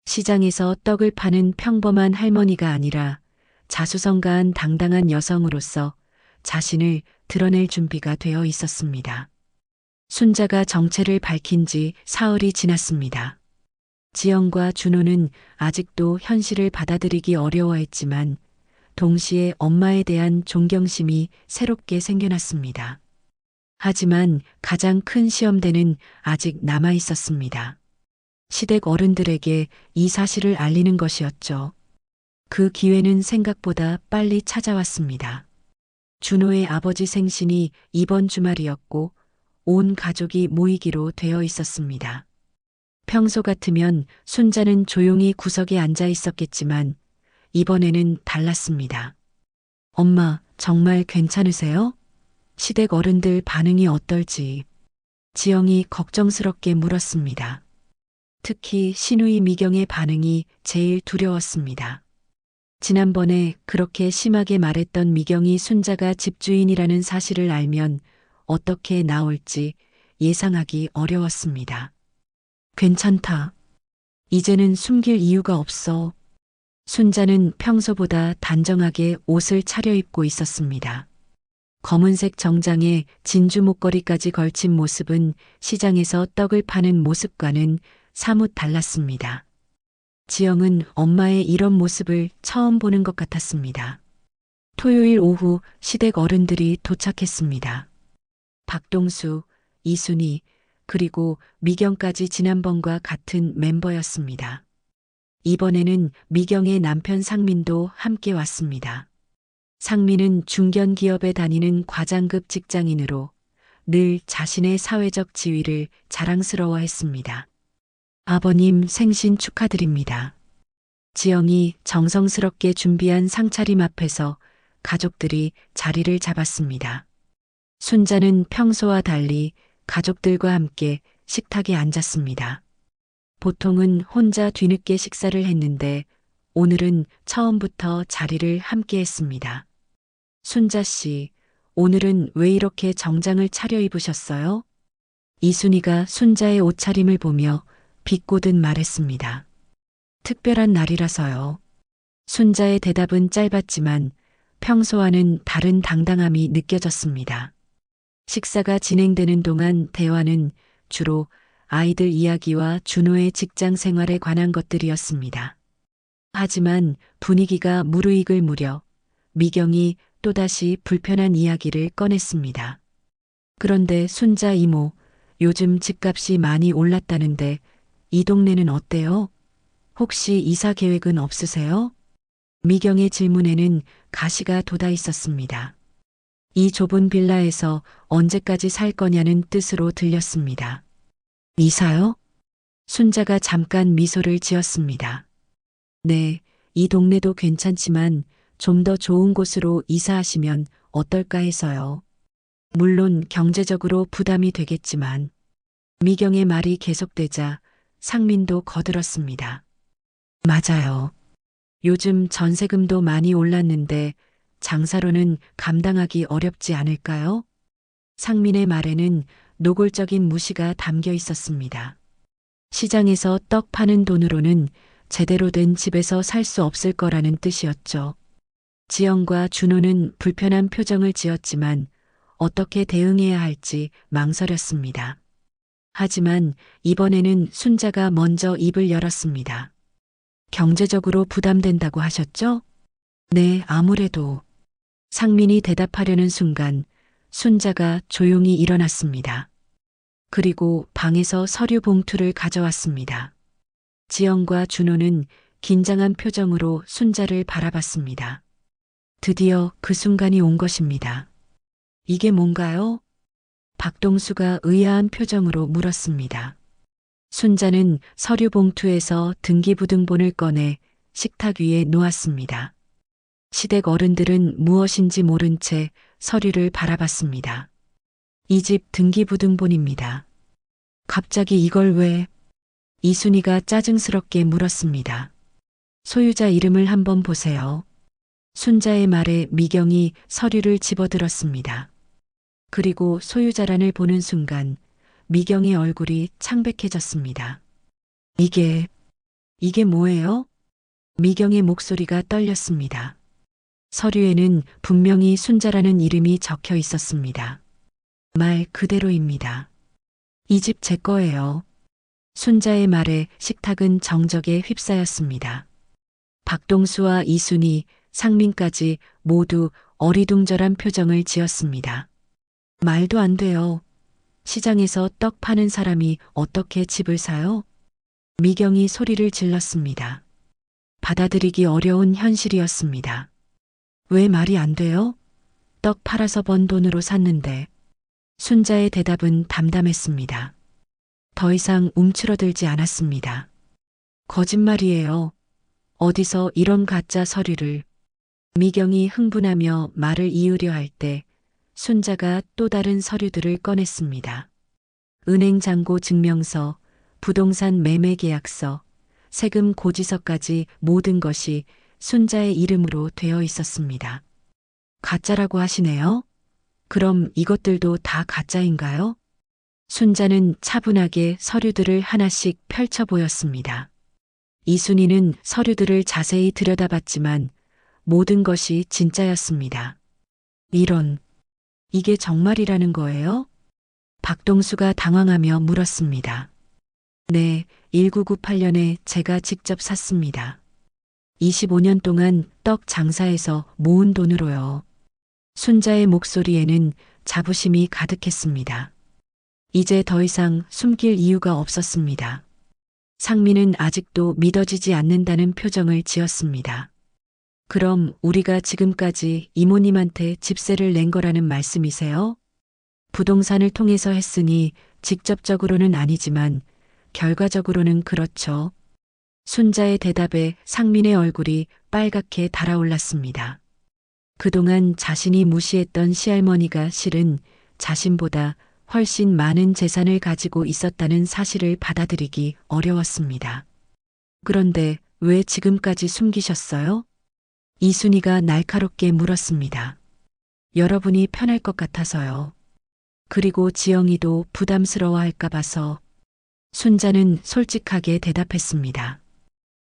시장에서 떡을 파는 평범한 할머니가 아니라 자수성가한 당당한 여성으로서 자신을 드러낼 준비가 되어 있었습니다. 순자가 정체를 밝힌 지 사흘이 지났습니다. 지영과 준호는 아직도 현실을 받아들이기 어려워했지만 동시에 엄마에 대한 존경심이 새롭게 생겨났습니다. 하지만 가장 큰 시험대는 아직 남아 있었습니다. 시댁 어른들에게 이 사실을 알리는 것이었죠. 그 기회는 생각보다 빨리 찾아왔습니다. 준호의 아버지 생신이 이번 주말이었고 온 가족이 모이기로 되어 있었습니다. 평소 같으면 순자는 조용히 구석에 앉아 있었겠지만 이번에는 달랐습니다. 엄마, 정말 괜찮으세요? 시댁 어른들 반응이 어떨지 지영이 걱정스럽게 물었습니다. 특히 시누이 미경의 반응이 제일 두려웠습니다. 지난번에 그렇게 심하게 말했던 미경이 순자가 집주인이라는 사실을 알면 어떻게 나올지 예상하기 어려웠습니다. 괜찮다. 이제는 숨길 이유가 없어. 순자는 평소보다 단정하게 옷을 차려입고 있었습니다. 검은색 정장에 진주 목걸이까지 걸친 모습은 시장에서 떡을 파는 모습과는 사뭇 달랐습니다. 지영은 엄마의 이런 모습을 처음 보는 것 같았습니다. 토요일 오후 시댁 어른들이 도착했습니다. 박동수, 이순희, 그리고 미경까지 지난번과 같은 멤버였습니다. 이번에는 미경의 남편 상민도 함께 왔습니다. 상민은 중견기업에 다니는 과장급 직장인으로 늘 자신의 사회적 지위를 자랑스러워했습니다. 아버님 생신 축하드립니다. 지영이 정성스럽게 준비한 상차림 앞에서 가족들이 자리를 잡았습니다. 순자는 평소와 달리 가족들과 함께 식탁에 앉았습니다. 보통은 혼자 뒤늦게 식사를 했는데 오늘은 처음부터 자리를 함께 했습니다. 순자 씨, 오늘은 왜 이렇게 정장을 차려입으셨어요? 이순희가 순자의 옷차림을 보며 비꼬듯 말했습니다. 특별한 날이라서요. 순자의 대답은 짧았지만 평소와는 다른 당당함이 느껴졌습니다. 식사가 진행되는 동안 대화는 주로 아이들 이야기와 준호의 직장 생활에 관한 것들이었습니다. 하지만 분위기가 무르익을 무렵 미경이 또다시 불편한 이야기를 꺼냈습니다. 그런데 순자 이모, 요즘 집값이 많이 올랐다는데 이 동네는 어때요? 혹시 이사 계획은 없으세요? 미경의 질문에는 가시가 돋아 있었습니다. 이 좁은 빌라에서 언제까지 살 거냐는 뜻으로 들렸습니다. 이사요? 순자가 잠깐 미소를 지었습니다. 네, 이 동네도 괜찮지만 좀 더 좋은 곳으로 이사하시면 어떨까 해서요. 물론 경제적으로 부담이 되겠지만 미경의 말이 계속되자 상민도 거들었습니다. 맞아요. 요즘 전세금도 많이 올랐는데 장사로는 감당하기 어렵지 않을까요? 상민의 말에는 노골적인 무시가 담겨 있었습니다. 시장에서 떡 파는 돈으로는 제대로 된 집에서 살 수 없을 거라는 뜻이었죠. 지영과 준호는 불편한 표정을 지었지만 어떻게 대응해야 할지 망설였습니다. 하지만 이번에는 순자가 먼저 입을 열었습니다. 경제적으로 부담된다고 하셨죠? 네, 아무래도. 상민이 대답하려는 순간 순자가 조용히 일어났습니다. 그리고 방에서 서류 봉투를 가져왔습니다. 지영과 준호는 긴장한 표정으로 순자를 바라봤습니다. 드디어 그 순간이 온 것입니다. 이게 뭔가요? 박동수가 의아한 표정으로 물었습니다. 순자는 서류 봉투에서 등기부등본을 꺼내 식탁 위에 놓았습니다. 시댁 어른들은 무엇인지 모른 채 서류를 바라봤습니다. 이 집 등기부등본입니다. 갑자기 이걸 왜? 이순희가 짜증스럽게 물었습니다. 소유자 이름을 한번 보세요. 순자의 말에 미경이 서류를 집어들었습니다. 그리고 소유자란을 보는 순간 미경의 얼굴이 창백해졌습니다. 이게 이게 뭐예요? 미경의 목소리가 떨렸습니다. 서류에는 분명히 순자라는 이름이 적혀 있었습니다. 말 그대로입니다. 이 집 제 거예요. 순자의 말에 식탁은 정적에 휩싸였습니다. 박동수와 이순이, 상민까지 모두 어리둥절한 표정을 지었습니다. 말도 안 돼요. 시장에서 떡 파는 사람이 어떻게 집을 사요? 미경이 소리를 질렀습니다. 받아들이기 어려운 현실이었습니다. 왜 말이 안 돼요? 떡 팔아서 번 돈으로 샀는데. 순자의 대답은 담담했습니다. 더 이상 움츠러들지 않았습니다. 거짓말이에요. 어디서 이런 가짜 서류를. 미경이 흥분하며 말을 이으려 할 때 순자가 또 다른 서류들을 꺼냈습니다. 은행 잔고 증명서, 부동산 매매 계약서, 세금 고지서까지 모든 것이 순자의 이름으로 되어 있었습니다. 가짜라고 하시네요? 그럼 이것들도 다 가짜인가요? 순자는 차분하게 서류들을 하나씩 펼쳐 보였습니다. 이순이는 서류들을 자세히 들여다봤지만 모든 것이 진짜였습니다. 이게 정말이라는 거예요? 박동수가 당황하며 물었습니다. 네, 1998년에 제가 직접 샀습니다. 25년 동안 떡 장사해서 모은 돈으로요. 순자의 목소리에는 자부심이 가득했습니다. 이제 더 이상 숨길 이유가 없었습니다. 상민은 아직도 믿어지지 않는다는 표정을 지었습니다. 그럼 우리가 지금까지 이모님한테 집세를 낸 거라는 말씀이세요? 부동산을 통해서 했으니 직접적으로는 아니지만 결과적으로는 그렇죠. 순자의 대답에 상민의 얼굴이 빨갛게 달아올랐습니다. 그동안 자신이 무시했던 시할머니가 실은 자신보다 훨씬 많은 재산을 가지고 있었다는 사실을 받아들이기 어려웠습니다. 그런데 왜 지금까지 숨기셨어요? 이순이가 날카롭게 물었습니다. 여러분이 편할 것 같아서요. 그리고 지영이도 부담스러워할까 봐서. 순자는 솔직하게 대답했습니다.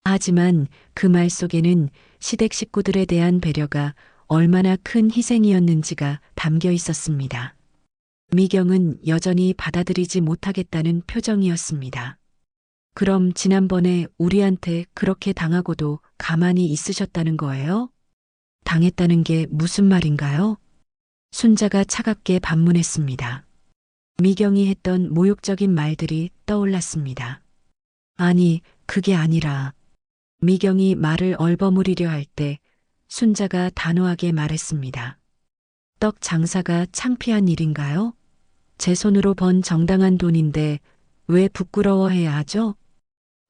하지만 그 말 속에는 시댁 식구들에 대한 배려가 얼마나 큰 희생이었는지가 담겨 있었습니다. 미경은 여전히 받아들이지 못하겠다는 표정이었습니다. 그럼 지난번에 우리한테 그렇게 당하고도 가만히 있으셨다는 거예요? 당했다는 게 무슨 말인가요? 순자가 차갑게 반문했습니다. 미경이 했던 모욕적인 말들이 떠올랐습니다. 아니, 그게 아니라. 미경이 말을 얼버무리려 할 때 순자가 단호하게 말했습니다. 떡 장사가 창피한 일인가요? 제 손으로 번 정당한 돈인데 왜 부끄러워해야 하죠?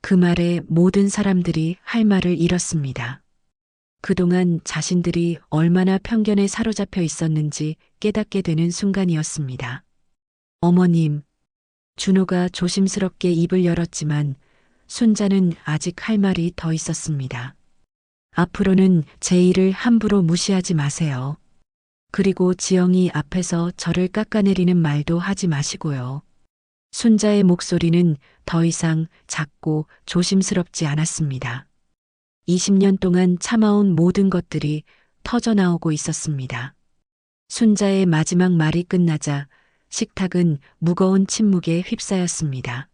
그 말에 모든 사람들이 할 말을 잃었습니다. 그동안 자신들이 얼마나 편견에 사로잡혀 있었는지 깨닫게 되는 순간이었습니다. 어머님, 준호가 조심스럽게 입을 열었지만 순자는 아직 할 말이 더 있었습니다. 앞으로는 제 일을 함부로 무시하지 마세요. 그리고 지영이 앞에서 저를 깎아내리는 말도 하지 마시고요. 순자의 목소리는 더 이상 작고 조심스럽지 않았습니다. 20년 동안 참아온 모든 것들이 터져나오고 있었습니다. 순자의 마지막 말이 끝나자 식탁은 무거운 침묵에 휩싸였습니다.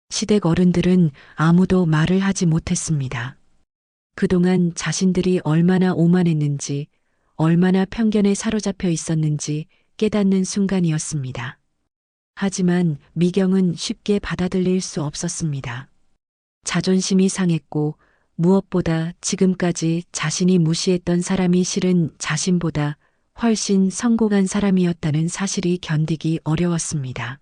시댁 어른들은 아무도 말을 하지 못했습니다. 그동안 자신들이 얼마나 오만했는지, 얼마나 편견에 사로잡혀 있었는지 깨닫는 순간이었습니다. 하지만 미경은 쉽게 받아들일 수 없었습니다. 자존심이 상했고 무엇보다 지금까지 자신이 무시했던 사람이 실은 자신보다 훨씬 성공한 사람이었다는 사실이 견디기 어려웠습니다.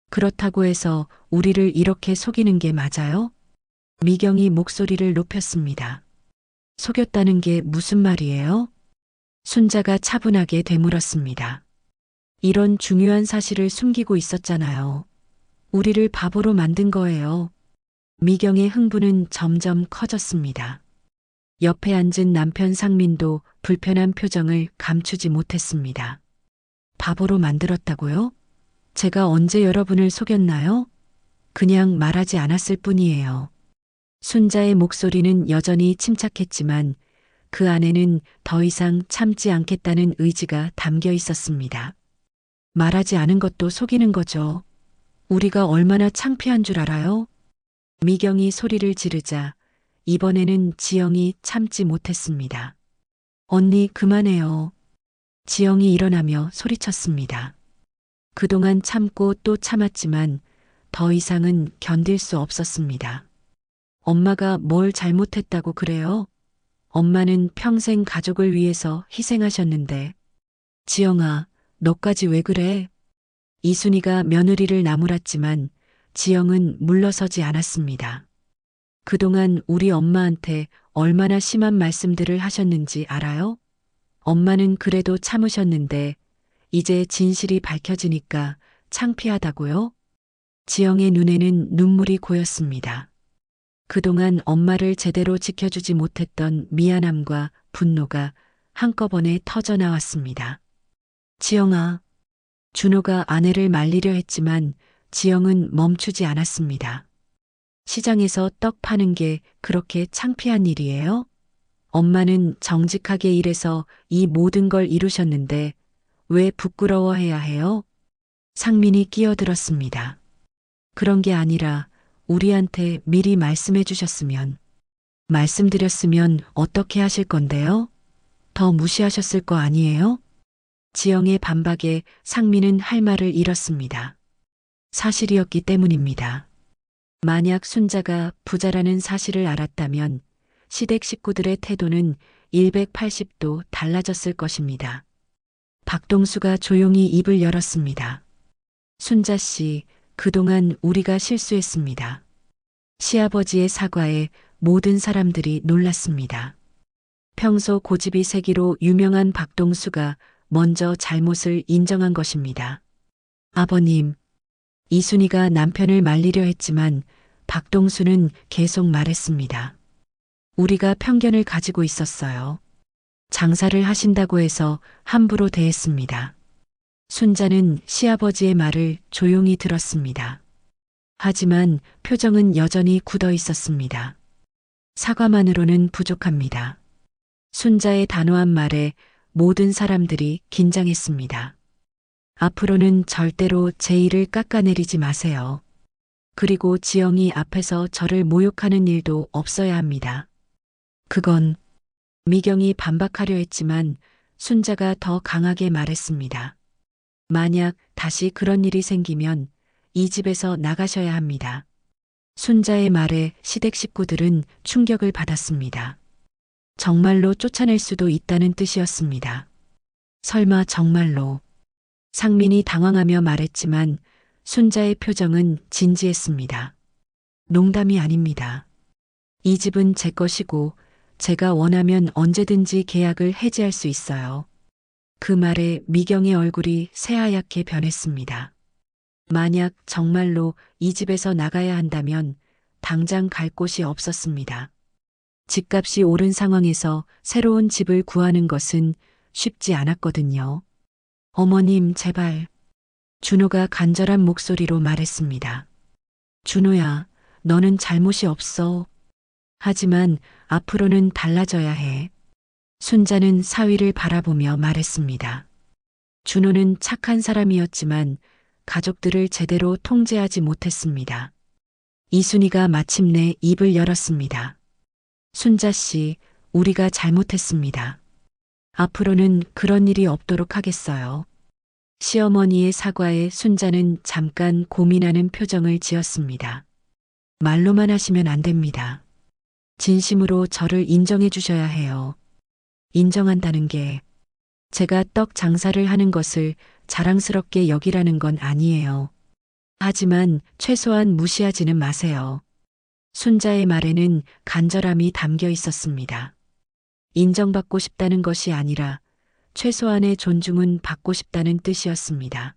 그렇다고 해서 우리를 이렇게 속이는 게 맞아요? 미경이 목소리를 높였습니다. 속였다는 게 무슨 말이에요? 순자가 차분하게 되물었습니다. 이런 중요한 사실을 숨기고 있었잖아요. 우리를 바보로 만든 거예요. 미경의 흥분은 점점 커졌습니다. 옆에 앉은 남편 상민도 불편한 표정을 감추지 못했습니다. 바보로 만들었다고요? 제가 언제 여러분을 속였나요? 그냥 말하지 않았을 뿐이에요. 순자의 목소리는 여전히 침착했지만 그 안에는 더 이상 참지 않겠다는 의지가 담겨 있었습니다. 말하지 않은 것도 속이는 거죠. 우리가 얼마나 창피한 줄 알아요? 미경이 소리를 지르자 이번에는 지영이 참지 못했습니다. 언니 그만해요. 지영이 일어나며 소리쳤습니다. 그동안 참고 또 참았지만 더 이상은 견딜 수 없었습니다. 엄마가 뭘 잘못했다고 그래요? 엄마는 평생 가족을 위해서 희생하셨는데. 지영아, 너까지 왜 그래? 이순이가 며느리를 나무랐지만 지영은 물러서지 않았습니다. 그동안 우리 엄마한테 얼마나 심한 말씀들을 하셨는지 알아요? 엄마는 그래도 참으셨는데 이제 진실이 밝혀지니까 창피하다고요? 지영의 눈에는 눈물이 고였습니다. 그동안 엄마를 제대로 지켜주지 못했던 미안함과 분노가 한꺼번에 터져 나왔습니다. 지영아, 준호가 아내를 말리려 했지만 지영은 멈추지 않았습니다. 시장에서 떡 파는 게 그렇게 창피한 일이에요? 엄마는 정직하게 일해서 이 모든 걸 이루셨는데 왜 부끄러워해야 해요? 상민이 끼어들었습니다. 그런 게 아니라 우리한테 미리 말씀해 주셨으면, 말씀드렸으면 어떻게 하실 건데요? 더 무시하셨을 거 아니에요? 지영의 반박에 상민은 할 말을 잃었습니다. 사실이었기 때문입니다. 만약 순자가 부자라는 사실을 알았다면 시댁 식구들의 태도는 180도 달라졌을 것입니다. 박동수가 조용히 입을 열었습니다. 순자 씨, 그동안 우리가 실수했습니다. 시아버지의 사과에 모든 사람들이 놀랐습니다. 평소 고집이 세기로 유명한 박동수가 먼저 잘못을 인정한 것입니다. 아버님, 이순이가 남편을 말리려 했지만 박동수는 계속 말했습니다. 우리가 편견을 가지고 있었어요. 장사를 하신다고 해서 함부로 대했습니다. 순자는 시아버지의 말을 조용히 들었습니다. 하지만 표정은 여전히 굳어 있었습니다. 사과만으로는 부족합니다. 순자의 단호한 말에 모든 사람들이 긴장했습니다. 앞으로는 절대로 제 일을 깎아내리지 마세요. 그리고 지영이 앞에서 저를 모욕하는 일도 없어야 합니다. 그건 미경이 반박하려 했지만 순자가 더 강하게 말했습니다. 만약 다시 그런 일이 생기면 이 집에서 나가셔야 합니다. 순자의 말에 시댁 식구들은 충격을 받았습니다. 정말로 쫓아낼 수도 있다는 뜻이었습니다. 설마 정말로. 상민이 당황하며 말했지만 순자의 표정은 진지했습니다. 농담이 아닙니다. 이 집은 제 것이고 제가 원하면 언제든지 계약을 해지할 수 있어요. 그 말에 미경의 얼굴이 새하얗게 변했습니다. 만약 정말로 이 집에서 나가야 한다면 당장 갈 곳이 없었습니다. 집값이 오른 상황에서 새로운 집을 구하는 것은 쉽지 않았거든요. 어머님, 제발. 준호가 간절한 목소리로 말했습니다. 준호야, 너는 잘못이 없어. 하지만 앞으로는 달라져야 해. 순자는 사위를 바라보며 말했습니다. 준호는 착한 사람이었지만 가족들을 제대로 통제하지 못했습니다. 이순이가 마침내 입을 열었습니다. 순자 씨, 우리가 잘못했습니다. 앞으로는 그런 일이 없도록 하겠어요. 시어머니의 사과에 순자는 잠깐 고민하는 표정을 지었습니다. 말로만 하시면 안 됩니다. 진심으로 저를 인정해 주셔야 해요. 인정한다는 게 제가 떡 장사를 하는 것을 자랑스럽게 여기라는 건 아니에요. 하지만 최소한 무시하지는 마세요. 순자의 말에는 간절함이 담겨 있었습니다. 인정받고 싶다는 것이 아니라 최소한의 존중은 받고 싶다는 뜻이었습니다.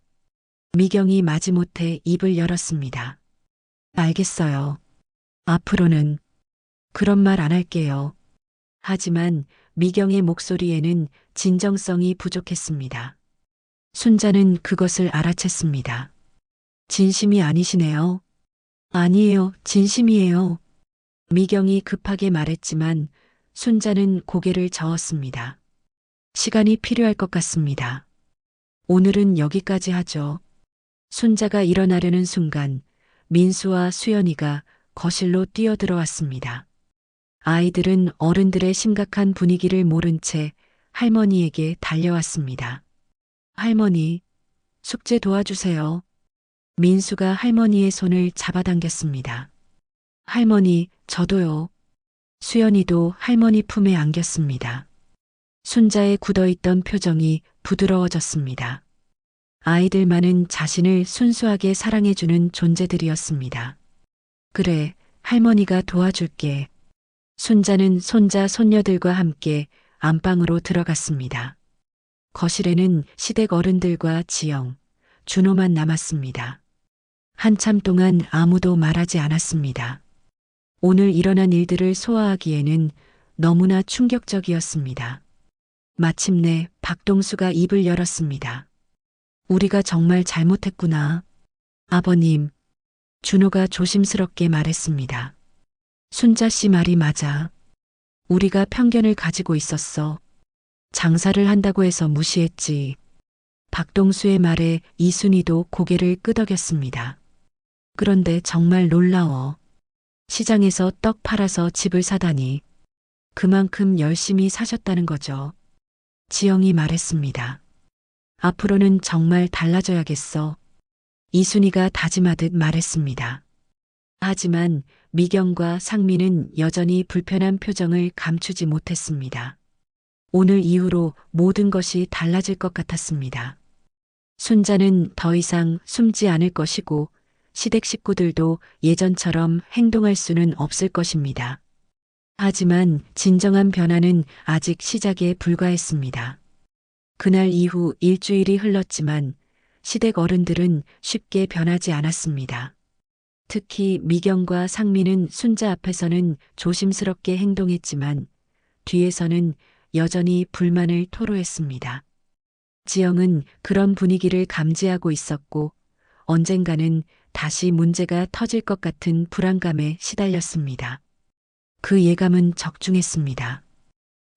미경이 마지못해 입을 열었습니다. 알겠어요. 앞으로는 그런 말 안 할게요. 하지만 미경의 목소리에는 진정성이 부족했습니다. 순자는 그것을 알아챘습니다. 진심이 아니시네요. 아니에요, 진심이에요. 미경이 급하게 말했지만 순자는 고개를 저었습니다. 시간이 필요할 것 같습니다. 오늘은 여기까지 하죠. 순자가 일어나려는 순간 민수와 수연이가 거실로 뛰어들어왔습니다. 아이들은 어른들의 심각한 분위기를 모른 채 할머니에게 달려왔습니다. 할머니, 숙제 도와주세요. 민수가 할머니의 손을 잡아당겼습니다. 할머니, 저도요. 수연이도 할머니 품에 안겼습니다. 순자의 굳어있던 표정이 부드러워졌습니다. 아이들만은 자신을 순수하게 사랑해주는 존재들이었습니다. 그래, 할머니가 도와줄게. 순자는 손자, 손녀들과 함께 안방으로 들어갔습니다. 거실에는 시댁 어른들과 지영, 준호만 남았습니다. 한참 동안 아무도 말하지 않았습니다. 오늘 일어난 일들을 소화하기에는 너무나 충격적이었습니다. 마침내 박동수가 입을 열었습니다. 우리가 정말 잘못했구나. 아버님, 준호가 조심스럽게 말했습니다. 순자 씨 말이 맞아. 우리가 편견을 가지고 있었어. 장사를 한다고 해서 무시했지. 박동수의 말에 이순이도 고개를 끄덕였습니다. 그런데 정말 놀라워. 시장에서 떡 팔아서 집을 사다니. 그만큼 열심히 사셨다는 거죠. 지영이 말했습니다. 앞으로는 정말 달라져야겠어. 이순이가 다짐하듯 말했습니다. 하지만 미경과 상민은 여전히 불편한 표정을 감추지 못했습니다. 오늘 이후로 모든 것이 달라질 것 같았습니다. 순자는 더 이상 숨지 않을 것이고 시댁 식구들도 예전처럼 행동할 수는 없을 것입니다. 하지만 진정한 변화는 아직 시작에 불과했습니다. 그날 이후 일주일이 흘렀지만 시댁 어른들은 쉽게 변하지 않았습니다. 특히 미경과 상민은 순자 앞에서는 조심스럽게 행동했지만 뒤에서는 여전히 불만을 토로했습니다. 지영은 그런 분위기를 감지하고 있었고 언젠가는 다시 문제가 터질 것 같은 불안감에 시달렸습니다. 그 예감은 적중했습니다.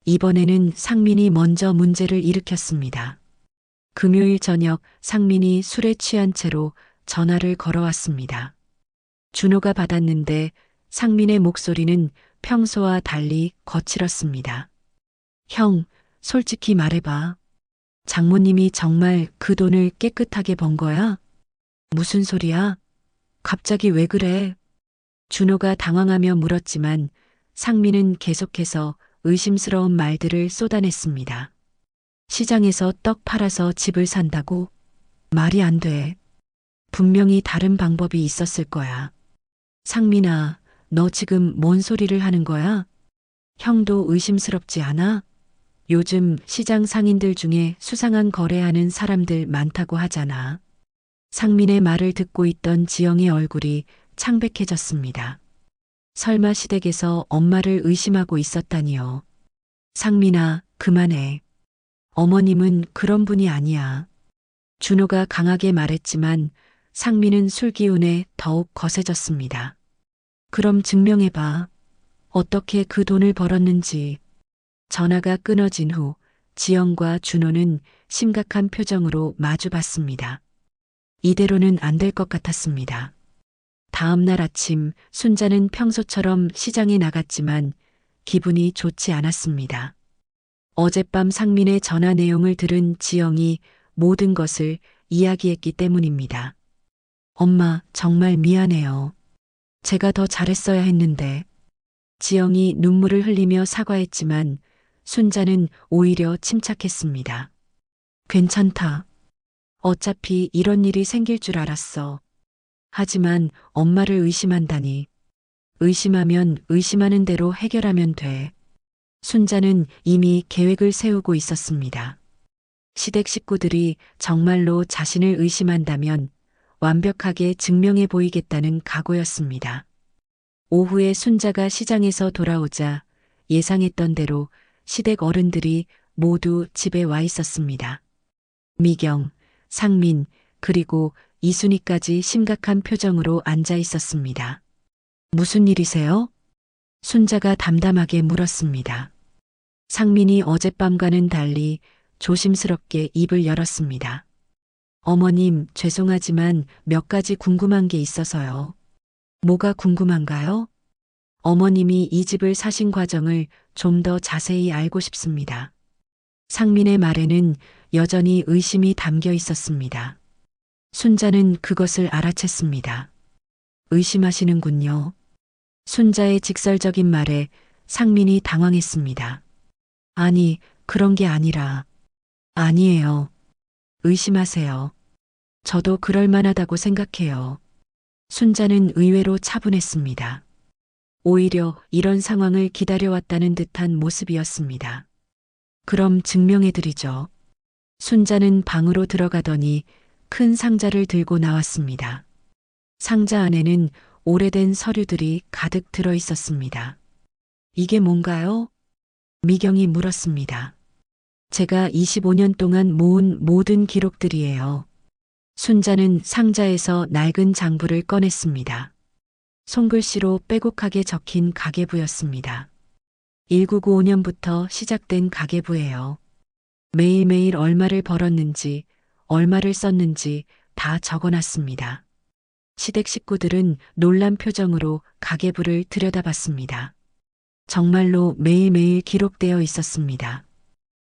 이번에는 상민이 먼저 문제를 일으켰습니다. 금요일 저녁 상민이 술에 취한 채로 전화를 걸어왔습니다. 준호가 받았는데 상민의 목소리는 평소와 달리 거칠었습니다. 형, 솔직히 말해봐. 장모님이 정말 그 돈을 깨끗하게 번 거야? 무슨 소리야? 갑자기 왜 그래? 준호가 당황하며 물었지만 상민은 계속해서 의심스러운 말들을 쏟아냈습니다. 시장에서 떡 팔아서 집을 산다고? 말이 안 돼. 분명히 다른 방법이 있었을 거야. 상민아, 너 지금 뭔 소리를 하는 거야? 형도 의심스럽지 않아? 요즘 시장 상인들 중에 수상한 거래하는 사람들 많다고 하잖아. 상민의 말을 듣고 있던 지영의 얼굴이 창백해졌습니다. 설마 시댁에서 엄마를 의심하고 있었다니요. 상민아, 그만해. 어머님은 그런 분이 아니야. 준호가 강하게 말했지만 상민은 술 기운에 더욱 거세졌습니다. 그럼 증명해봐. 어떻게 그 돈을 벌었는지. 전화가 끊어진 후 지영과 준호는 심각한 표정으로 마주봤습니다. 이대로는 안 될 것 같았습니다. 다음 날 아침 순자는 평소처럼 시장에 나갔지만 기분이 좋지 않았습니다. 어젯밤 상민의 전화 내용을 들은 지영이 모든 것을 이야기했기 때문입니다. 엄마, 정말 미안해요. 제가 더 잘했어야 했는데. 지영이 눈물을 흘리며 사과했지만 순자는 오히려 침착했습니다. 괜찮다. 어차피 이런 일이 생길 줄 알았어. 하지만 엄마를 의심한다니. 의심하면 의심하는 대로 해결하면 돼. 순자는 이미 계획을 세우고 있었습니다. 시댁 식구들이 정말로 자신을 의심한다면 완벽하게 증명해 보이겠다는 각오였습니다. 오후에 순자가 시장에서 돌아오자 예상했던 대로 시댁 어른들이 모두 집에 와 있었습니다. 미경, 상민, 그리고 이순이까지 심각한 표정으로 앉아 있었습니다. 무슨 일이세요? 순자가 담담하게 물었습니다. 상민이 어젯밤과는 달리 조심스럽게 입을 열었습니다. 어머님, 죄송하지만 몇 가지 궁금한 게 있어서요. 뭐가 궁금한가요? 어머님이 이 집을 사신 과정을 좀 더 자세히 알고 싶습니다. 상민의 말에는 여전히 의심이 담겨 있었습니다. 순자는 그것을 알아챘습니다. 의심하시는군요. 순자의 직설적인 말에 상민이 당황했습니다. 아니, 그런 게 아니라. 아니에요. 의심하세요. 저도 그럴 만하다고 생각해요. 순자는 의외로 차분했습니다. 오히려 이런 상황을 기다려왔다는 듯한 모습이었습니다. 그럼 증명해드리죠. 순자는 방으로 들어가더니 큰 상자를 들고 나왔습니다. 상자 안에는 오래된 서류들이 가득 들어 있었습니다. 이게 뭔가요? 미경이 물었습니다. 제가 25년 동안 모은 모든 기록들이에요. 순자는 상자에서 낡은 장부를 꺼냈습니다. 손글씨로 빼곡하게 적힌 가계부였습니다. 1995년부터 시작된 가계부예요. 매일매일 얼마를 벌었는지, 얼마를 썼는지 다 적어놨습니다. 시댁 식구들은 놀란 표정으로 가계부를 들여다봤습니다. 정말로 매일매일 기록되어 있었습니다.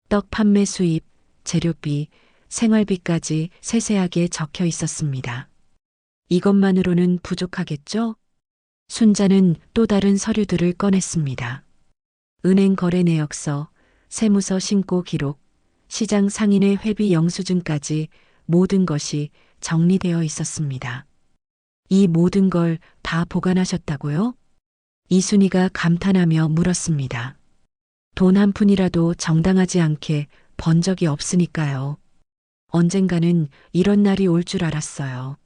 떡 판매 수입, 재료비, 생활비까지 세세하게 적혀 있었습니다. 이것만으로는 부족하겠죠? 순자는 또 다른 서류들을 꺼냈습니다. 은행 거래 내역서, 세무서 신고 기록, 시장 상인의 회비 영수증까지 모든 것이 정리되어 있었습니다. 이 모든 걸 다 보관하셨다고요? 이순이가 감탄하며 물었습니다. 돈 한 푼이라도 정당하지 않게 번 적이 없으니까요. 언젠가는 이런 날이 올 줄 알았어요.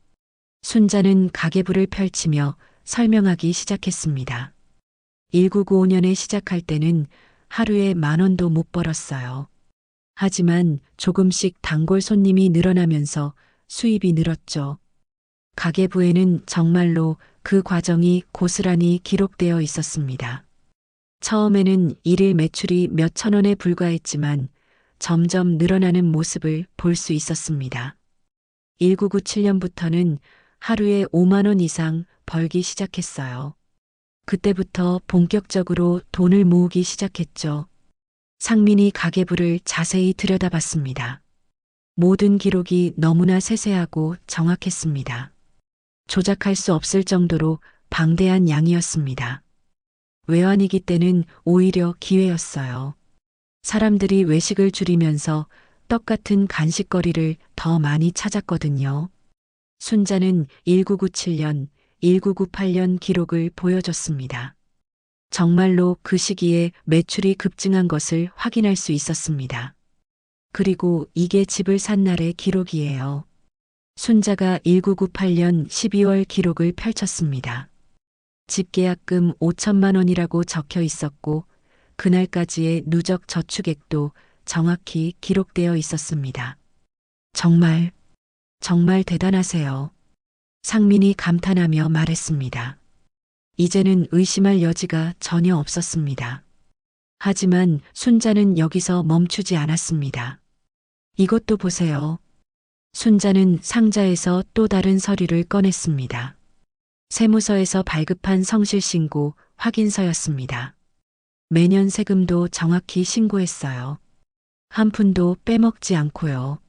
순자는 가계부를 펼치며 설명하기 시작했습니다. 1995년에 시작할 때는 하루에 10,000원도 못 벌었어요. 하지만 조금씩 단골 손님이 늘어나면서 수입이 늘었죠. 가계부에는 정말로 그 과정이 고스란히 기록되어 있었습니다. 처음에는 일일 매출이 몇천 원에 불과했지만 점점 늘어나는 모습을 볼 수 있었습니다. 1997년부터는 하루에 5만 원 이상 벌기 시작했어요. 그때부터 본격적으로 돈을 모으기 시작했죠. 상민이 가계부를 자세히 들여다봤습니다. 모든 기록이 너무나 세세하고 정확했습니다. 조작할 수 없을 정도로 방대한 양이었습니다. 외환위기 때는 오히려 기회였어요. 사람들이 외식을 줄이면서 떡 같은 간식거리를 더 많이 찾았거든요. 순자는 1997년, 1998년 기록을 보여줬습니다. 정말로 그 시기에 매출이 급증한 것을 확인할 수 있었습니다. 그리고 이게 집을 산 날의 기록이에요. 순자가 1998년 12월 기록을 펼쳤습니다. 집계약금 5천만 원이라고 적혀 있었고 그날까지의 누적 저축액도 정확히 기록되어 있었습니다. 정말 대단하세요. 상민이 감탄하며 말했습니다. 이제는 의심할 여지가 전혀 없었습니다. 하지만 순자는 여기서 멈추지 않았습니다. 이것도 보세요. 순자는 상자에서 또 다른 서류를 꺼냈습니다. 세무서에서 발급한 성실신고 확인서였습니다. 매년 세금도 정확히 신고했어요. 한 푼도 빼먹지 않고요.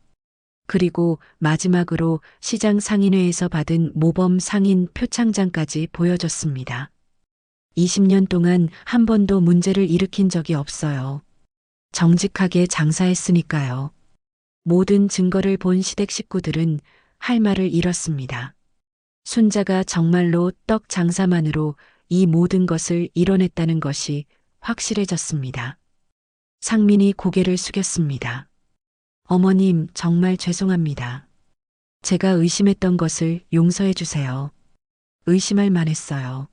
그리고 마지막으로 시장 상인회에서 받은 모범 상인 표창장까지 보여줬습니다. 20년 동안 한 번도 문제를 일으킨 적이 없어요. 정직하게 장사했으니까요. 모든 증거를 본 시댁 식구들은 할 말을 잃었습니다. 순자가 정말로 떡 장사만으로 이 모든 것을 이뤄냈다는 것이 확실해졌습니다. 상민이 고개를 숙였습니다. 어머님, 정말 죄송합니다. 제가 의심했던 것을 용서해 주세요. 의심할 만했어요.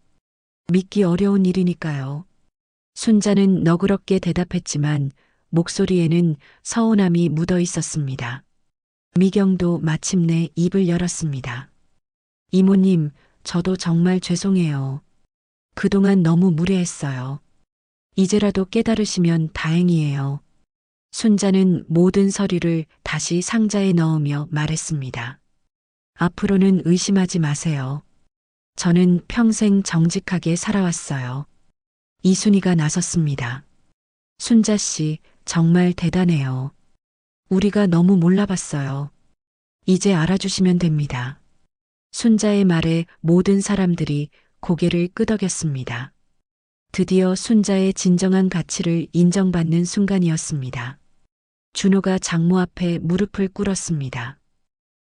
믿기 어려운 일이니까요. 순자는 너그럽게 대답했지만 목소리에는 서운함이 묻어 있었습니다. 미경도 마침내 입을 열었습니다. 이모님, 저도 정말 죄송해요. 그동안 너무 무례했어요. 이제라도 깨달으시면 다행이에요. 순자는 모든 서류를 다시 상자에 넣으며 말했습니다. 앞으로는 의심하지 마세요. 저는 평생 정직하게 살아왔어요. 이순이가 나섰습니다. 순자 씨, 정말 대단해요. 우리가 너무 몰라봤어요. 이제 알아주시면 됩니다. 순자의 말에 모든 사람들이 고개를 끄덕였습니다. 드디어 순자의 진정한 가치를 인정받는 순간이었습니다. 준호가 장모 앞에 무릎을 꿇었습니다.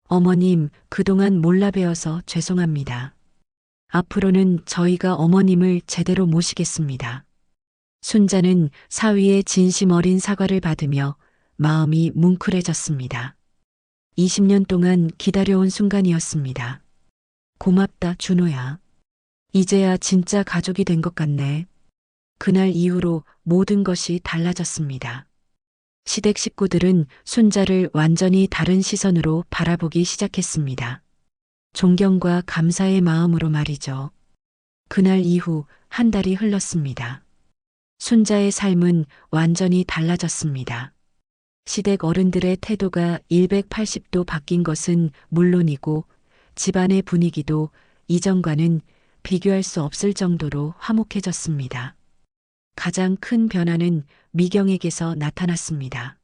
어머님, 그동안 몰라 배워서 죄송합니다. 앞으로는 저희가 어머님을 제대로 모시겠습니다. 순자는 사위의 진심 어린 사과를 받으며 마음이 뭉클해졌습니다. 20년 동안 기다려온 순간이었습니다. 고맙다, 준호야. 이제야 진짜 가족이 된 것 같네. 그날 이후로 모든 것이 달라졌습니다. 시댁 식구들은 순자를 완전히 다른 시선으로 바라보기 시작했습니다. 존경과 감사의 마음으로 말이죠. 그날 이후 한 달이 흘렀습니다. 순자의 삶은 완전히 달라졌습니다. 시댁 어른들의 태도가 180도 바뀐 것은 물론이고 집안의 분위기도 이전과는 비교할 수 없을 정도로 화목해졌습니다. 가장 큰 변화는 미경에게서 나타났습니다.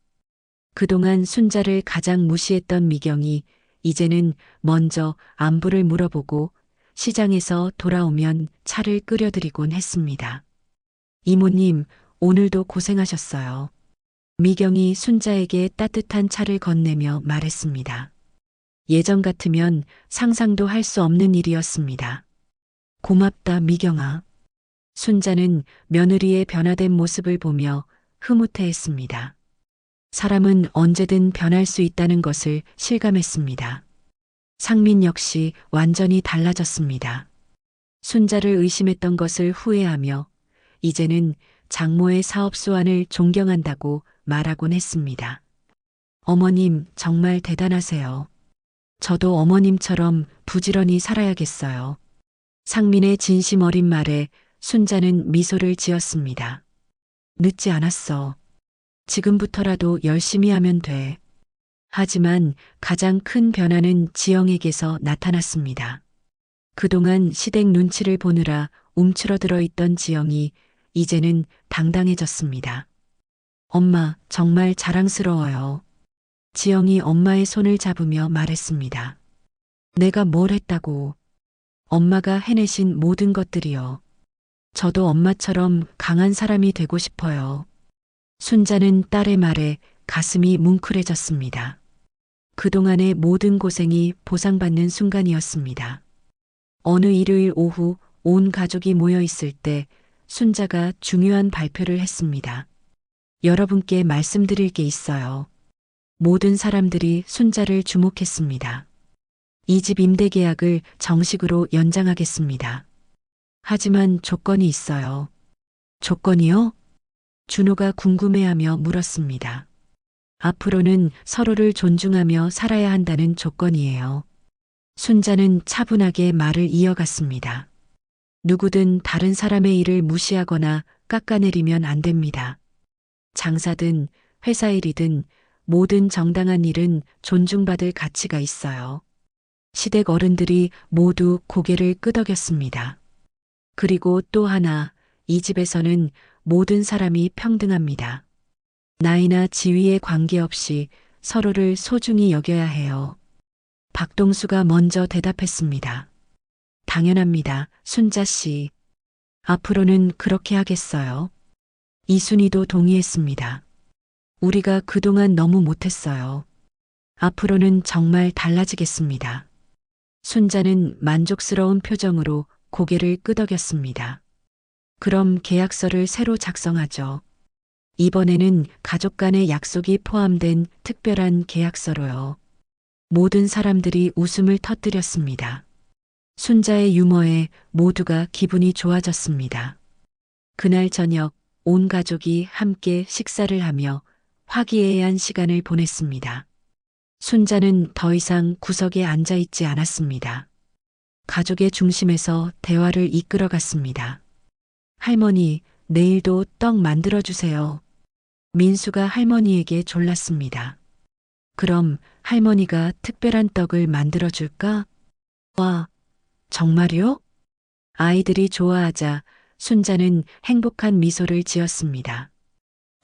그동안 순자를 가장 무시했던 미경이 이제는 먼저 안부를 물어보고 시장에서 돌아오면 차를 끓여드리곤 했습니다. 이모님, 오늘도 고생하셨어요. 미경이 순자에게 따뜻한 차를 건네며 말했습니다. 예전 같으면 상상도 할 수 없는 일이었습니다. 고맙다, 미경아. 순자는 며느리의 변화된 모습을 보며 흐뭇해했습니다. 사람은 언제든 변할 수 있다는 것을 실감했습니다. 상민 역시 완전히 달라졌습니다. 순자를 의심했던 것을 후회하며 이제는 장모의 사업 수완을 존경한다고 말하곤 했습니다. 어머님, 정말 대단하세요. 저도 어머님처럼 부지런히 살아야겠어요. 상민의 진심 어린 말에 순자는 미소를 지었습니다. 늦지 않았어. 지금부터라도 열심히 하면 돼. 하지만 가장 큰 변화는 지영에게서 나타났습니다. 그동안 시댁 눈치를 보느라 움츠러들어 있던 지영이 이제는 당당해졌습니다. 엄마, 정말 자랑스러워요. 지영이 엄마의 손을 잡으며 말했습니다. 내가 뭘 했다고. 엄마가 해내신 모든 것들이요. 저도 엄마처럼 강한 사람이 되고 싶어요. 순자는 딸의 말에 가슴이 뭉클해졌습니다. 그동안의 모든 고생이 보상받는 순간이었습니다. 어느 일요일 오후 온 가족이 모여 있을 때 순자가 중요한 발표를 했습니다. 여러분께 말씀드릴 게 있어요. 모든 사람들이 순자를 주목했습니다. 이 집 임대 계약을 정식으로 연장하겠습니다. 하지만 조건이 있어요. 조건이요? 준호가 궁금해하며 물었습니다. 앞으로는 서로를 존중하며 살아야 한다는 조건이에요. 순자는 차분하게 말을 이어갔습니다. 누구든 다른 사람의 일을 무시하거나 깎아내리면 안 됩니다. 장사든 회사 일이든 모든 정당한 일은 존중받을 가치가 있어요. 시댁 어른들이 모두 고개를 끄덕였습니다. 그리고 또 하나, 이 집에서는 모든 사람이 평등합니다. 나이나 지위에 관계없이 서로를 소중히 여겨야 해요. 박동수가 먼저 대답했습니다. 당연합니다, 순자 씨. 앞으로는 그렇게 하겠어요. 이순이도 동의했습니다. 우리가 그동안 너무 못했어요. 앞으로는 정말 달라지겠습니다. 순자는 만족스러운 표정으로 고개를 끄덕였습니다. 그럼 계약서를 새로 작성하죠. 이번에는 가족 간의 약속이 포함된 특별한 계약서로요. 모든 사람들이 웃음을 터뜨렸습니다. 순자의 유머에 모두가 기분이 좋아졌습니다. 그날 저녁 온 가족이 함께 식사를 하며 화기애애한 시간을 보냈습니다. 순자는 더 이상 구석에 앉아 있지 않았습니다. 가족의 중심에서 대화를 이끌어갔습니다. 할머니, 내일도 떡 만들어주세요. 민수가 할머니에게 졸랐습니다. 그럼 할머니가 특별한 떡을 만들어줄까? 와, 정말요? 아이들이 좋아하자 순자는 행복한 미소를 지었습니다.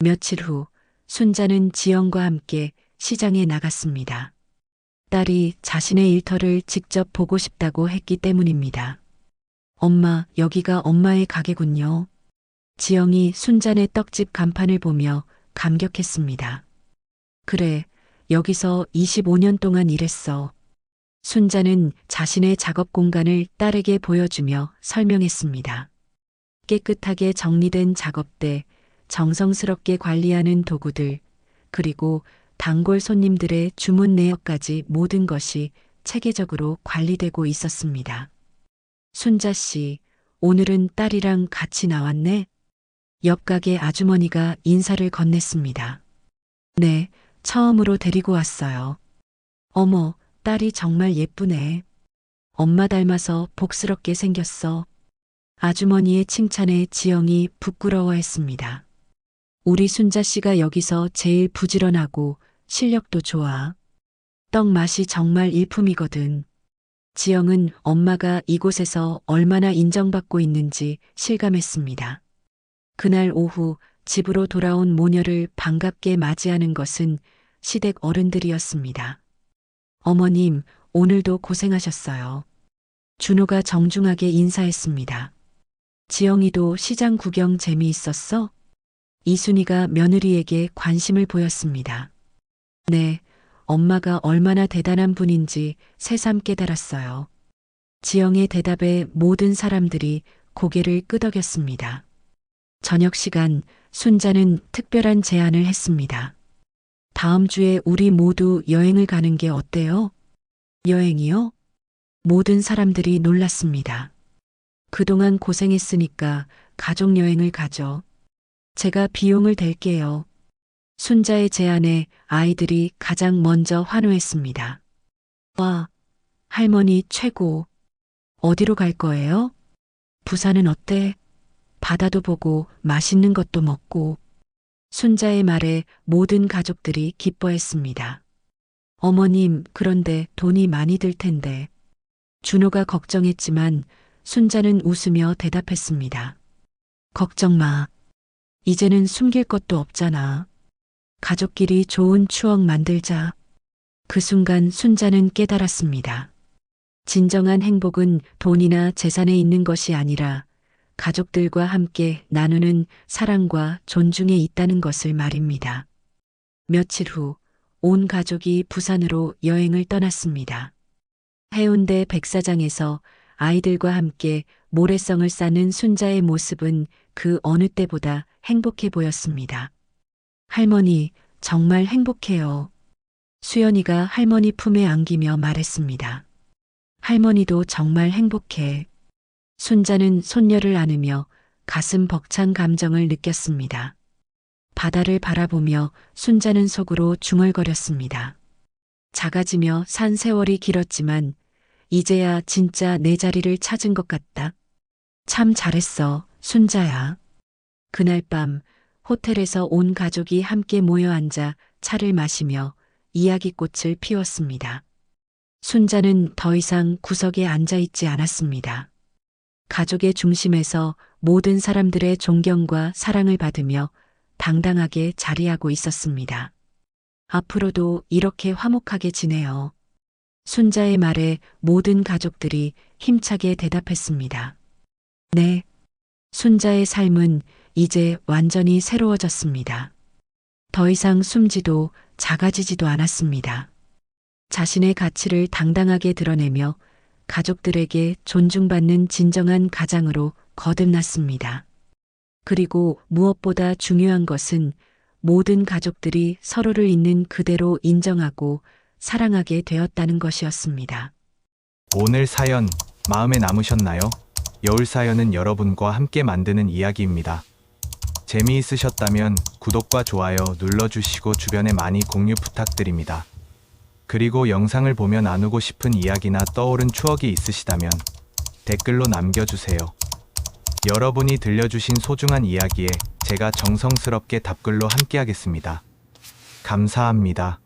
며칠 후 순자는 지영과 함께 시장에 나갔습니다. 딸이 자신의 일터를 직접 보고 싶다고 했기 때문입니다. 엄마, 여기가 엄마의 가게군요. 지영이 순자네 떡집 간판을 보며 감격했습니다. 그래, 여기서 25년 동안 일했어. 순자는 자신의 작업 공간을 딸에게 보여주며 설명했습니다. 깨끗하게 정리된 작업대, 정성스럽게 관리하는 도구들, 그리고 단골 손님들의 주문 내역까지 모든 것이 체계적으로 관리되고 있었습니다. 순자 씨, 오늘은 딸이랑 같이 나왔네? 옆 가게 아주머니가 인사를 건넸습니다. 네, 처음으로 데리고 왔어요. 어머, 딸이 정말 예쁘네. 엄마 닮아서 복스럽게 생겼어. 아주머니의 칭찬에 지영이 부끄러워했습니다. 우리 순자 씨가 여기서 제일 부지런하고 실력도 좋아. 떡 맛이 정말 일품이거든. 지영은 엄마가 이곳에서 얼마나 인정받고 있는지 실감했습니다. 그날 오후 집으로 돌아온 모녀를 반갑게 맞이하는 것은 시댁 어른들이었습니다. 어머님, 오늘도 고생하셨어요. 준호가 정중하게 인사했습니다. 지영이도 시장 구경 재미있었어? 이순이가 며느리에게 관심을 보였습니다. 네, 엄마가 얼마나 대단한 분인지 새삼 깨달았어요. 지영의 대답에 모든 사람들이 고개를 끄덕였습니다. 저녁 시간 순자는 특별한 제안을 했습니다. 다음 주에 우리 모두 여행을 가는 게 어때요? 여행이요? 모든 사람들이 놀랐습니다. 그동안 고생했으니까 가족 여행을 가죠. 제가 비용을 댈게요. 순자의 제안에 아이들이 가장 먼저 환호했습니다. 와, 할머니 최고. 어디로 갈 거예요? 부산은 어때? 바다도 보고 맛있는 것도 먹고. 순자의 말에 모든 가족들이 기뻐했습니다. 어머님, 그런데 돈이 많이 들 텐데. 준호가 걱정했지만 순자는 웃으며 대답했습니다. 걱정 마. 이제는 숨길 것도 없잖아. 가족끼리 좋은 추억 만들자. 그 순간 순자는 깨달았습니다. 진정한 행복은 돈이나 재산에 있는 것이 아니라 가족들과 함께 나누는 사랑과 존중에 있다는 것을 말입니다. 며칠 후 온 가족이 부산으로 여행을 떠났습니다. 해운대 백사장에서 아이들과 함께 모래성을 쌓는 순자의 모습은 그 어느 때보다 행복해 보였습니다. 할머니, 정말 행복해요. 수연이가 할머니 품에 안기며 말했습니다. 할머니도 정말 행복해. 순자는 손녀를 안으며 가슴 벅찬 감정을 느꼈습니다. 바다를 바라보며 순자는 속으로 중얼거렸습니다. 작아지며 산 세월이 길었지만 이제야 진짜 내 자리를 찾은 것 같다. 참 잘했어, 순자야. 그날 밤 호텔에서 온 가족이 함께 모여 앉아 차를 마시며 이야기꽃을 피웠습니다. 순자는 더 이상 구석에 앉아 있지 않았습니다. 가족의 중심에서 모든 사람들의 존경과 사랑을 받으며 당당하게 자리하고 있었습니다. 앞으로도 이렇게 화목하게 지내요. 순자의 말에 모든 가족들이 힘차게 대답했습니다. 네. 순자의 삶은 이제 완전히 새로워졌습니다. 더 이상 숨지도 작아지지도 않았습니다. 자신의 가치를 당당하게 드러내며 가족들에게 존중받는 진정한 가장으로 거듭났습니다. 그리고 무엇보다 중요한 것은 모든 가족들이 서로를 있는 그대로 인정하고 사랑하게 되었다는 것이었습니다. 오늘 사연 마음에 남으셨나요? 여울 사연은 여러분과 함께 만드는 이야기입니다. 재미있으셨다면 구독과 좋아요 눌러주시고 주변에 많이 공유 부탁드립니다. 그리고 영상을 보며 나누고 싶은 이야기나 떠오른 추억이 있으시다면 댓글로 남겨주세요. 여러분이 들려주신 소중한 이야기에 제가 정성스럽게 답글로 함께하겠습니다. 감사합니다.